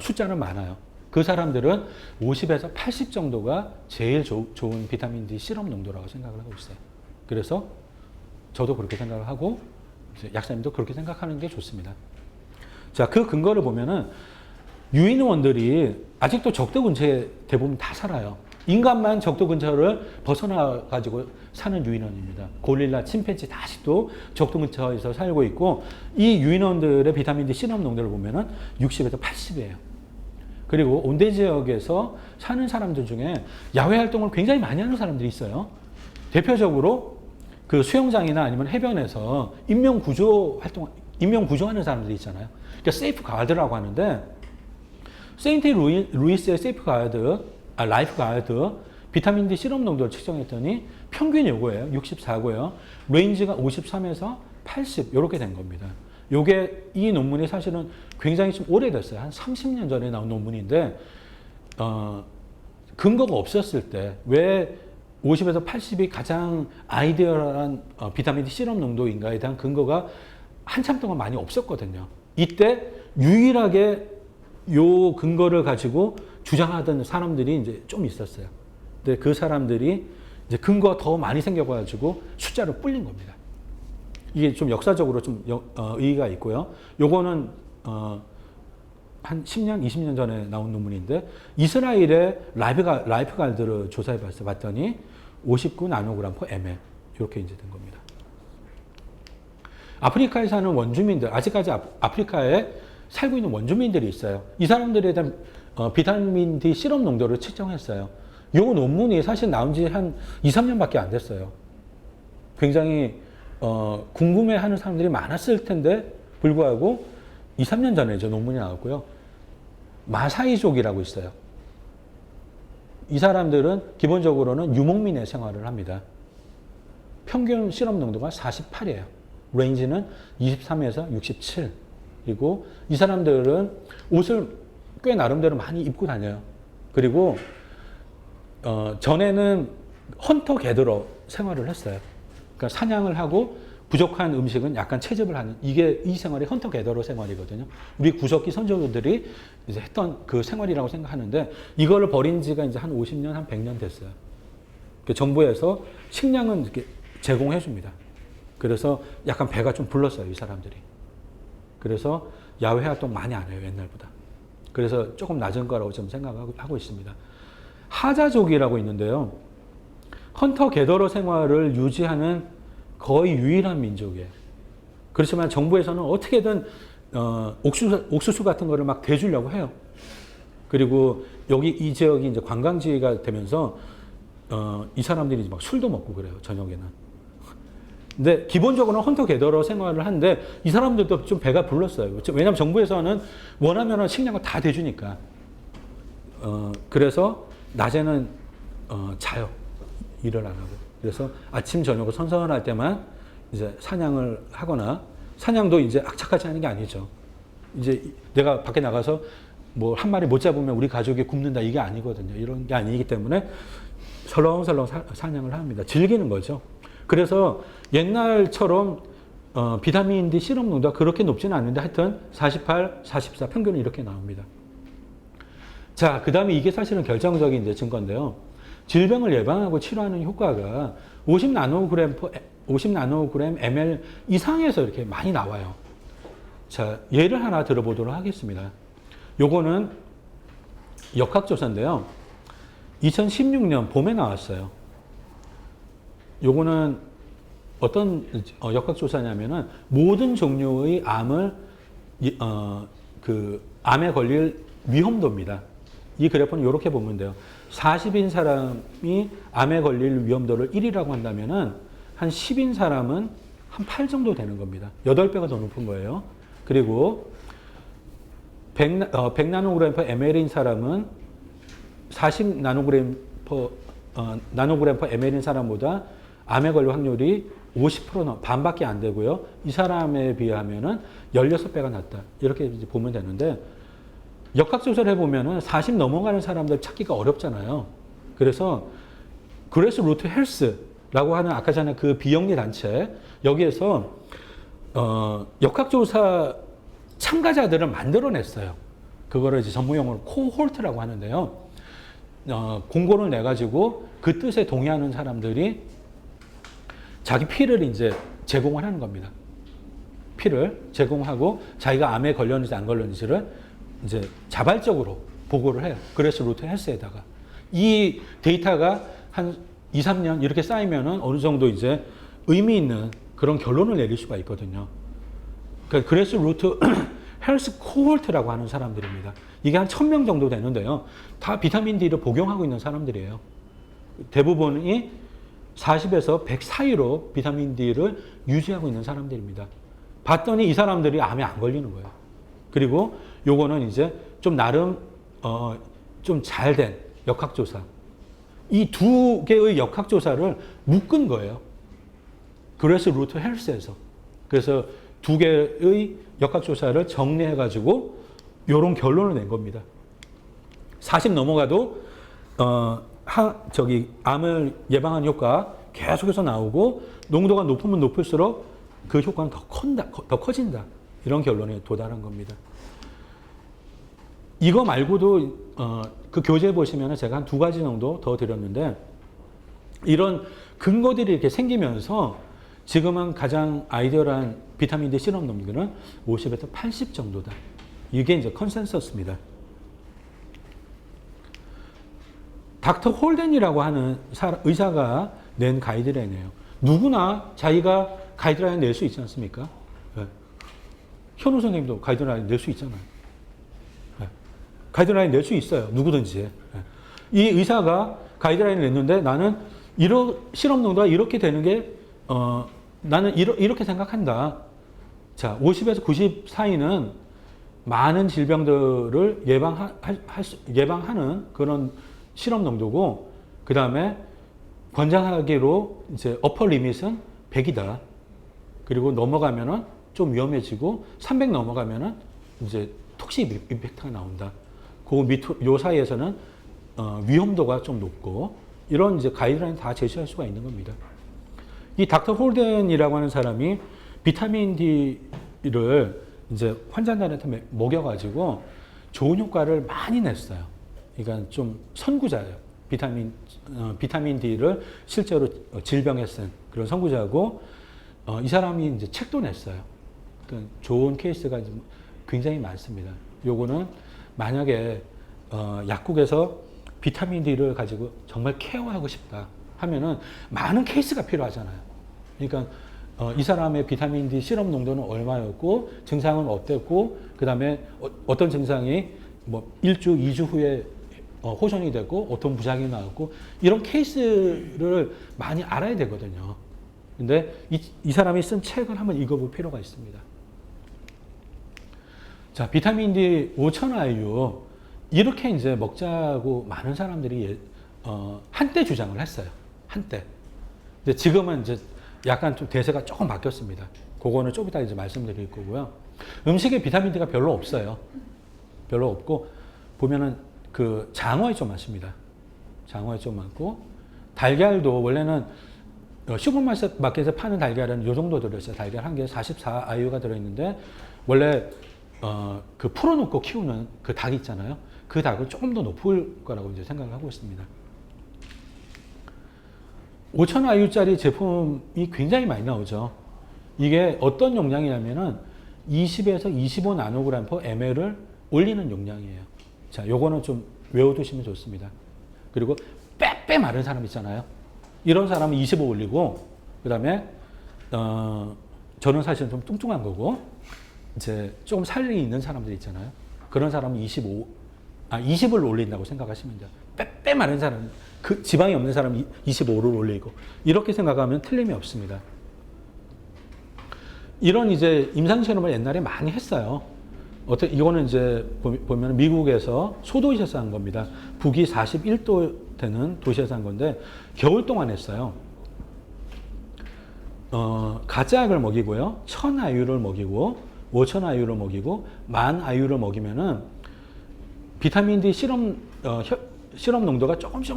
숫자는 많아요. 그 사람들은 50에서 80 정도가 제일 좋은 비타민 D 시럽 농도라고 생각을 하고 있어요. 그래서 저도 그렇게 생각을 하고 약사님도 그렇게 생각하는 게 좋습니다. 자, 그 근거를 보면은 유인원들이 아직도 적도 근처에 대부분 다 살아요. 인간만 적도 근처를 벗어나 가지고 사는 유인원입니다. 고릴라, 침팬지 다 아직도 적도 근처에서 살고 있고 이 유인원들의 비타민 D 시럽 농도를 보면은 60에서 80이에요. 그리고 온대 지역에서 사는 사람들 중에 야외 활동을 굉장히 많이 하는 사람들이 있어요. 대표적으로 그 수영장이나 아니면 해변에서 인명 구조하는 사람들이 있잖아요. 그러니까 세이프 가드라고 하는데 세인트 루이스의 라이프 가이드 비타민 D 시럽 농도를 측정했더니 평균이 요거예요. 64고요. 레인지가 53에서 80 이렇게 된 겁니다. 요게 이 논문이 사실은 굉장히 좀 오래됐어요. 한 30년 전에 나온 논문인데 근거가 없었을 때 왜 50에서 80이 가장 아이디얼한 비타민 D 시럽 농도인가에 대한 근거가 한참 동안 많이 없었거든요. 이때 유일하게 요 근거를 가지고 주장하던 사람들이 이제 좀 있었어요. 근데 그 사람들이 이제 근거가 더 많이 생겨가지고 숫자로 불린 겁니다. 이게 좀 역사적으로 좀 의의가 있고요. 요거는 한 10년, 20년 전에 나온 논문인데 이스라엘의 라이프 가이드를 조사해 봤더니 59 나노그램 per ml 이렇게 이제 된 겁니다. 아프리카에 사는 원주민들, 아직까지 아프리카에 살고 있는 원주민들이 있어요. 이 사람들에 대한 비타민 D 시럽 농도를 측정했어요. 이 논문이 사실 나온 지 한 2, 3년밖에 안 됐어요. 굉장히 궁금해하는 사람들이 많았을 텐데 불구하고 2, 3년 전에 저 논문이 나왔고요. 마사이족이라고 있어요. 이 사람들은 기본적으로는 유목민의 생활을 합니다. 평균 시럽 농도가 48이에요. 레인지는 23에서 67. 그리고 이 사람들은 옷을 꽤 나름대로 많이 입고 다녀요. 그리고 전에는 헌터 게더러 생활을 했어요. 그러니까 사냥을 하고 부족한 음식은 약간 채집을 하는 이게 이 생활이 헌터 게더러 생활이거든요. 우리 구석기 선조들이 이제 했던 그 생활이라고 생각하는데 이거를 버린 지가 이제 한 50년, 한 100년 됐어요. 정부에서 식량은 이렇게 제공해 줍니다. 그래서 약간 배가 좀 불렀어요, 이 사람들이. 그래서 야외 활동 많이 안 해요, 옛날보다. 그래서 조금 낮은 거라고 좀 생각하고 있습니다. 하자족이라고 있는데요. 헌터 게더러 생활을 유지하는 거의 유일한 민족이에요. 그렇지만 정부에서는 어떻게든 옥수수 같은 거를 막 대주려고 해요. 그리고 여기 이 지역이 이제 관광지가 되면서 이 사람들이 막 술도 먹고 그래요, 저녁에는. 근데 기본적으로는 헌터 게더러 생활을 하는데 이 사람들도 좀 배가 불렀어요. 왜냐하면 정부에서는 원하면 식량을 다 대주니까. 그래서 낮에는 자요. 일을 안 하고. 그래서 아침 저녁을 선선할 때만 이제 사냥을 하거나 사냥도 이제 악착같이 하는 게 아니죠. 이제 내가 밖에 나가서 뭐 한 마리 못 잡으면 우리 가족이 굶는다 이게 아니거든요. 이런 게 아니기 때문에 설렁설렁 사냥을 합니다. 즐기는 거죠. 그래서 옛날처럼 비타민 D 시럽 농도가 그렇게 높지는 않는데 하여튼 48, 44 평균은 이렇게 나옵니다. 자, 그 다음에 이게 사실은 결정적인 이제 증거인데요. 질병을 예방하고 치료하는 효과가 50 나노그램 ml 이상에서 이렇게 많이 나와요. 자, 예를 하나 들어보도록 하겠습니다. 요거는 역학조사인데요. 2016년 봄에 나왔어요. 요거는 어떤 역학조사냐면은 모든 종류의 암을 암에 걸릴 위험도입니다. 이 그래프는 이렇게 보면 돼요. 40인 사람이 암에 걸릴 위험도를 1이라고 한다면은 한 10인 사람은 한 8 정도 되는 겁니다. 8배가 더 높은 거예요. 그리고 100 나노그램 per ml인 사람은 40 나노그램 per ml인 사람보다 암에 걸릴 확률이 50% 반밖에 안 되고요. 이 사람에 비하면은 16배가 낮다. 이렇게 이제 보면 되는데 역학조사를 해보면은 40 넘어가는 사람들 찾기가 어렵잖아요. 그래서 그래스루트 헬스라고 하는 아까 전에 그 비영리 단체 여기에서 역학조사 참가자들을 만들어냈어요. 그거를 이제 전문용어로 코홀트라고 하는데요. 공고를 내가지고 그 뜻에 동의하는 사람들이 자기 피를 이제 제공을 하는 겁니다. 피를 제공하고 자기가 암에 걸렸는지 안 걸렸는지를 이제 자발적으로 보고를 해요. 그래스루트 헬스에다가. 이 데이터가 한 2, 3년 이렇게 쌓이면은 어느 정도 이제 의미 있는 그런 결론을 내릴 수가 있거든요. 그러니까 그래스루트 헬스 코홀트라고 하는 사람들입니다. 이게 한 1000명 정도 되는데요. 다 비타민 D를 복용하고 있는 사람들이에요. 대부분이 40에서 100 사이로 비타민 D를 유지하고 있는 사람들입니다. 봤더니 이 사람들이 암에 안 걸리는 거예요. 그리고 요거는 이제 좀 나름 좀 잘 된 역학조사. 이 두 개의 역학조사를 묶은 거예요. 그래서 루트 헬스에서. 그래서 두 개의 역학조사를 정리해가지고 이런 결론을 낸 겁니다. 40 넘어가도 암을 예방하는 효과 계속해서 나오고 농도가 높으면 높을수록 그 효과는 더 커진다. 이런 결론에 도달한 겁니다. 이거 말고도 그 교재에 보시면 제가 한 2가지 정도 더 드렸는데 이런 근거들이 이렇게 생기면서 지금은 가장 아이디어한 비타민 D 실험 농도는 50에서 80 정도다. 이게 이제 컨센서스입니다. 닥터 홀덴이라고 하는 의사가 낸 가이드라인이에요. 누구나 자기가 가이드라인 낼 수 있지 않습니까? 네. 현우 선생님도 가이드라인 낼 수 있잖아요. 네. 가이드라인 낼 수 있어요. 누구든지. 네. 이 의사가 가이드라인을 냈는데 나는 실험 농도가 이렇게 되는 게 나는 이렇게 생각한다. 자, 50에서 90 사이는 많은 질병들을 예방하는 그런 실험 농도고, 그 다음에 권장하기로 이제 어퍼 리밋은 100이다. 그리고 넘어가면은 좀 위험해지고 300 넘어가면은 이제 톡식 임팩트가 나온다. 요 사이에서는 위험도가 좀 높고 이런 이제 가이드라인 다 제시할 수가 있는 겁니다. 이 닥터 홀덴이라고 하는 사람이 비타민 D를 이제 환자들한테 먹여가지고 좋은 효과를 많이 냈어요. 그러니까 좀 선구자예요. 비타민 D를 실제로 질병에 쓴 그런 선구자고, 이 사람이 이제 책도 냈어요. 그러니까 좋은 케이스가 굉장히 많습니다. 요거는 만약에 약국에서 비타민 D를 가지고 정말 케어하고 싶다 하면은 많은 케이스가 필요하잖아요. 그러니까 이 사람의 비타민 D 실험 농도는 얼마였고 증상은 어땠고 그 다음에 어떤 증상이 뭐 1주, 2주 후에 호전이 되고 어떤 부작용이 나왔고 이런 케이스를 많이 알아야 되거든요. 근데 이 사람이 쓴 책을 한번 읽어볼 필요가 있습니다. 자, 비타민 D 5000IU 이렇게 이제 먹자고 많은 사람들이 한때 주장을 했어요. 한때. 근데 지금은 이제 약간 좀 대세가 조금 바뀌었습니다. 그거는 좀 이따 이제 말씀드릴 거고요. 음식에 비타민 D가 별로 없어요. 별로 없고 보면은 그 장어에 좀 많습니다. 장어에 좀 많고 달걀도 원래는 슈퍼마켓에서 파는 달걀은 이 정도 들어있어요. 달걀 한 개에 44IU가 들어있는데 원래 그 풀어놓고 키우는 그 닭 있잖아요. 그 닭은 조금 더 높을 거라고 이제 생각을 하고 있습니다. 5000IU짜리 제품이 굉장히 많이 나오죠. 이게 어떤 용량이냐면은 20에서 25 나노그램 per ml을 올리는 용량이에요. 자, 요거는 좀 외워두시면 좋습니다. 그리고 빼빼 마른 사람 있잖아요. 이런 사람은 25 올리고, 그 다음에, 저는 사실 좀 뚱뚱한 거고, 이제 조금 살이 있는 사람들 있잖아요. 그런 사람은 20을 올린다고 생각하시면 돼요. 빼빼 마른 사람, 그 지방이 없는 사람은 25를 올리고, 이렇게 생각하면 틀림이 없습니다. 이런 이제 임상실험을 옛날에 많이 했어요. 이거는 이제 보면 미국에서 소도시에서 한 겁니다. 북위 41도 되는 도시에서 한 건데, 겨울 동안 했어요. 가짜약을 먹이고요. 1000IU를 먹이고, 5000IU를 먹이고, 10,000IU를 먹이면은 비타민 D 실험 농도가 조금씩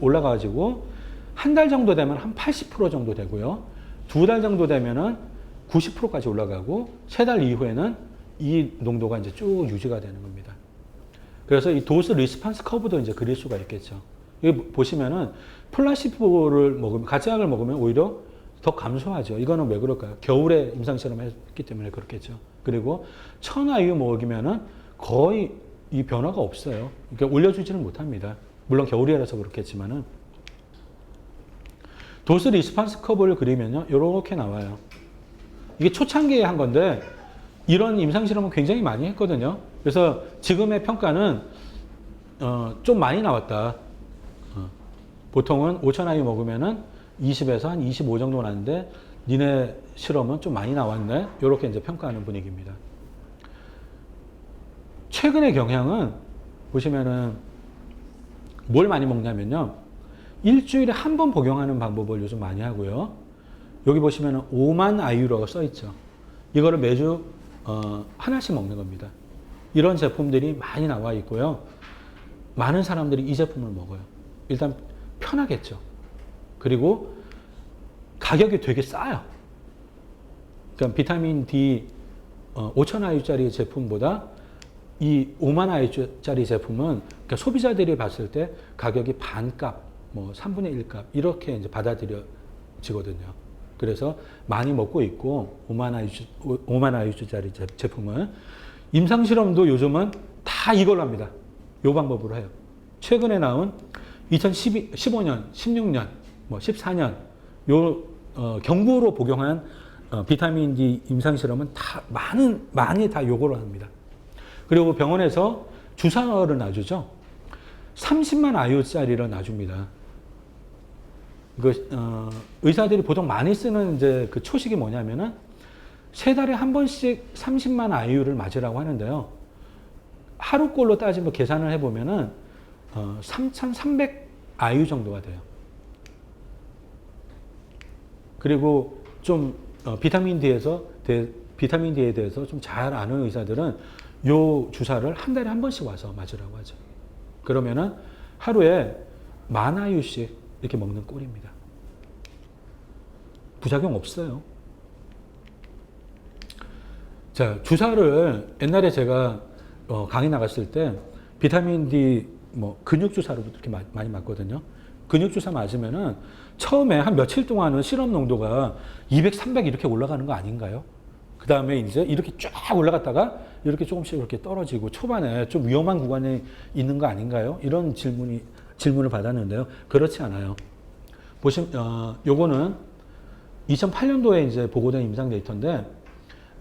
올라가가지고, 한 달 정도 되면 한 80% 정도 되고요. 2달 정도 되면은 90%까지 올라가고, 3달 이후에는 이 농도가 이제 쭉 유지가 되는 겁니다. 그래서 이 도스 리스판스 커브도 이제 그릴 수가 있겠죠. 여기 보시면은 플라시보를 먹으면, 가짜약을 먹으면 오히려 더 감소하죠. 이거는 왜 그럴까요? 겨울에 임상실험을 했기 때문에 그렇겠죠. 그리고 1000IU 먹이면은 거의 이 변화가 없어요. 그러니까 올려주지는 못합니다. 물론 겨울이라서 그렇겠지만은. 도스 리스판스 커브를 그리면요. 이렇게 나와요. 이게 초창기에 한 건데, 이런 임상실험은 굉장히 많이 했거든요. 그래서 지금의 평가는 좀 많이 나왔다. 보통은 5000IU 먹으면은 20에서 한 25 정도 나는데 니네 실험은 좀 많이 나왔네. 이렇게 이제 평가하는 분위기입니다. 최근의 경향은 보시면은 뭘 많이 먹냐면요. 일주일에 한 번 복용하는 방법을 요즘 많이 하고요. 여기 보시면은 5만 IU라고 써 있죠. 이거를 매주 하나씩 먹는 겁니다. 이런 제품들이 많이 나와 있고요. 많은 사람들이 이 제품을 먹어요. 일단 편하겠죠. 그리고 가격이 되게 싸요. 그러니까 비타민 D 5,000 IU짜리 제품보다 이 5만 IU짜리 제품은 그러니까 소비자들이 봤을 때 가격이 반값, 뭐 3분의 1값 이렇게 이제 받아들여지거든요. 그래서 많이 먹고 있고 5만 IU짜리 제품은 임상 실험도 요즘은 다 이걸로 합니다. 이 방법으로 해요. 최근에 나온 2015년, 16년, 뭐 14년 요 경부로 복용한 비타민 D 임상 실험은 다 많이 다 요거로 합니다. 그리고 병원에서 주사를 놔주죠. 30만 IU짜리를 놔줍니다. 이거 의사들이 보통 많이 쓰는 이제 그 초식이 뭐냐면은 세 달에 한 번씩 30만 IU를 맞으라고 하는데요. 하루꼴로 따지면 계산을 해보면은 3,300 IU 정도가 돼요. 그리고 좀 비타민 D에 대해서 좀 잘 아는 의사들은 요 주사를 한 달에 한 번씩 와서 맞으라고 하죠. 그러면은 하루에 10,000 IU씩 이렇게 먹는 꼴입니다. 부작용 없어요. 자, 주사를 옛날에 제가 강의 나갔을 때 비타민 D 뭐 근육 주사로 이렇게 많이 맞거든요. 근육 주사 맞으면은 처음에 한 며칠 동안은 실험 농도가 200, 300 이렇게 올라가는 거 아닌가요? 그 다음에 이제 이렇게 쫙 올라갔다가 이렇게 조금씩 이렇게 떨어지고 초반에 좀 위험한 구간에 있는 거 아닌가요? 이런 질문을 받았는데요. 그렇지 않아요. 요거는 2008년도에 이제 보고된 임상 데이터인데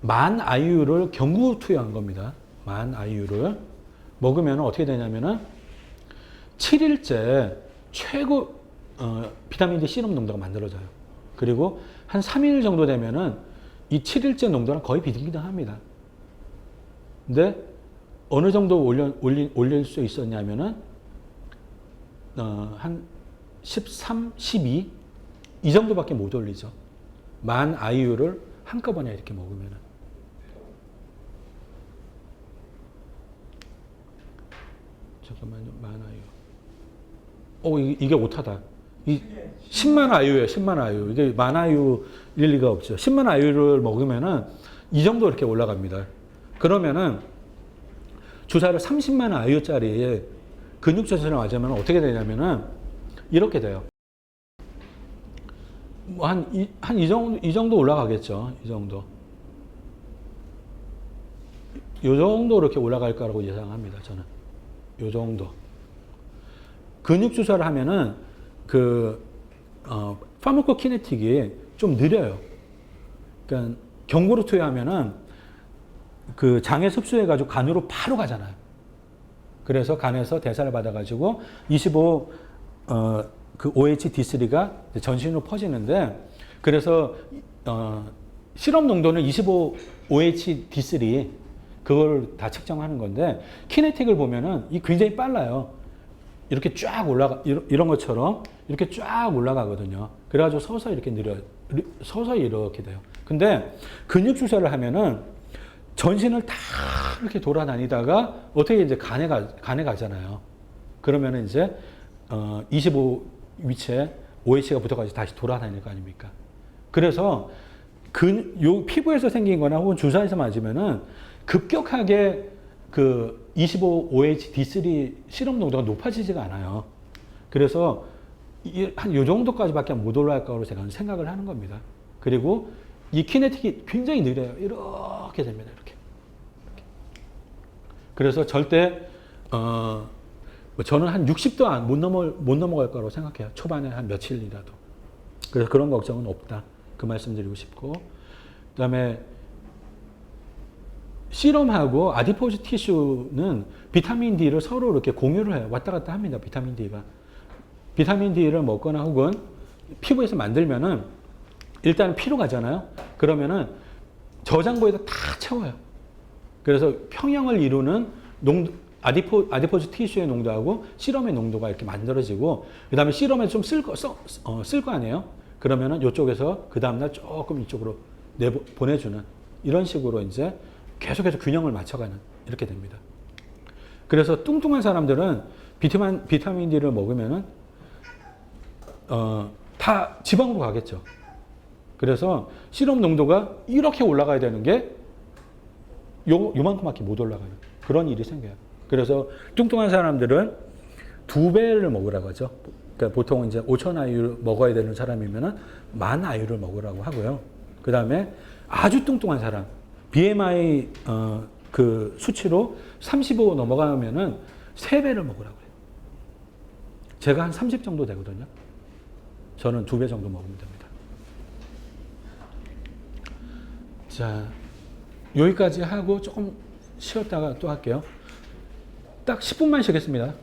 10,000 IU를 경구 투여한 겁니다. 10,000 IU를 먹으면 어떻게 되냐면은 7일째 최고 비타민 D 시럽 농도가 만들어져요. 그리고 한 3일 정도 되면은 이 7일째 농도랑 거의 비슷비슷합니다. 근데 어느 정도 올릴 수 있었냐면은 한 13, 12 이 정도밖에 못 올리죠. 10,000 IU를 한꺼번에 이렇게 먹으면은. 잠깐만요. 10,000 IU. 이게 오타다. 10만 IU예요. 10만 IU. 이게 10,000 IU일 리가 없죠. 10만 IU를 먹으면은 이 정도 이렇게 올라갑니다. 그러면은 주사를 30만 IU짜리 근육 주사를 맞으면 어떻게 되냐면은 이렇게 돼요. 뭐 이 정도 올라가겠죠. 이 정도. 요 정도 이렇게 올라갈 거라고 예상합니다. 저는. 요 정도. 근육 주사를 하면은 파마코키네틱이 좀 느려요. 그러니까 경구로 투여하면은 그 장에 흡수해가지고 간으로 바로 가잖아요. 그래서 간에서 대사를 받아가지고 25 그 OHD3가 전신으로 퍼지는데 그래서 실험 농도는 25 OHD3 그걸 다 측정하는 건데 키네틱을 보면은 이 굉장히 빨라요. 이렇게 쫙 이런 것처럼 이렇게 쫙 올라가거든요. 그래가지고 서서히 이렇게 서서히 이렇게 돼요. 근데 근육 주사를 하면은 전신을 다 이렇게 돌아다니다가 어떻게 이제 간에 가잖아요. 그러면은 이제 25 위치에 OH가 붙어가지고 다시 돌아다닐 거 아닙니까? 그래서 요 피부에서 생긴 거나 혹은 주사에서 맞으면은 급격하게 그 25OHD3 실험 농도가 높아지지가 않아요. 그래서 한 요 정도까지밖에 못 올라갈 거라고 제가 생각을 하는 겁니다. 그리고 이 키네틱이 굉장히 느려요. 이렇게 됩니다. 이렇게. 그래서 절대 저는 한 60도 못 넘어갈 거라고 생각해요. 초반에 한 며칠이라도. 그래서 그런 걱정은 없다. 그 말씀 드리고 싶고. 그다음에 시럼하고 아디포즈 티슈는 비타민 D를 서로 이렇게 공유를 해요. 왔다 갔다 합니다. 비타민 D가. 비타민 D를 먹거나 혹은 피부에서 만들면은 일단 피로 가잖아요. 그러면은 저장고에다 다 채워요. 그래서 평형을 이루는 아디포즈 티슈의 농도하고 시럼의 농도가 이렇게 만들어지고, 그 다음에 시럼에 좀 쓸 거 아니에요? 그러면은 이쪽에서 그 다음날 조금 이쪽으로 보내주는 이런 식으로 이제 계속해서 균형을 맞춰가는 이렇게 됩니다. 그래서 뚱뚱한 사람들은 비타민 D를 먹으면은 다 지방으로 가겠죠. 그래서 시럼 농도가 이렇게 올라가야 되는 게 요만큼밖에 못 올라가는 그런 일이 생겨요. 그래서 뚱뚱한 사람들은 2배를 먹으라고 하죠. 그러니까 보통 이제 5,000 IU 먹어야 되는 사람이면은 10,000 IU를 먹으라고 하고요. 그 다음에 아주 뚱뚱한 사람, BMI 그 수치로 35 넘어가면은 3배를 먹으라고 해요. 제가 한 30 정도 되거든요. 저는 2배 정도 먹으면 됩니다. 자, 여기까지 하고 조금 쉬었다가 또 할게요. 딱 10분만 쉬겠습니다.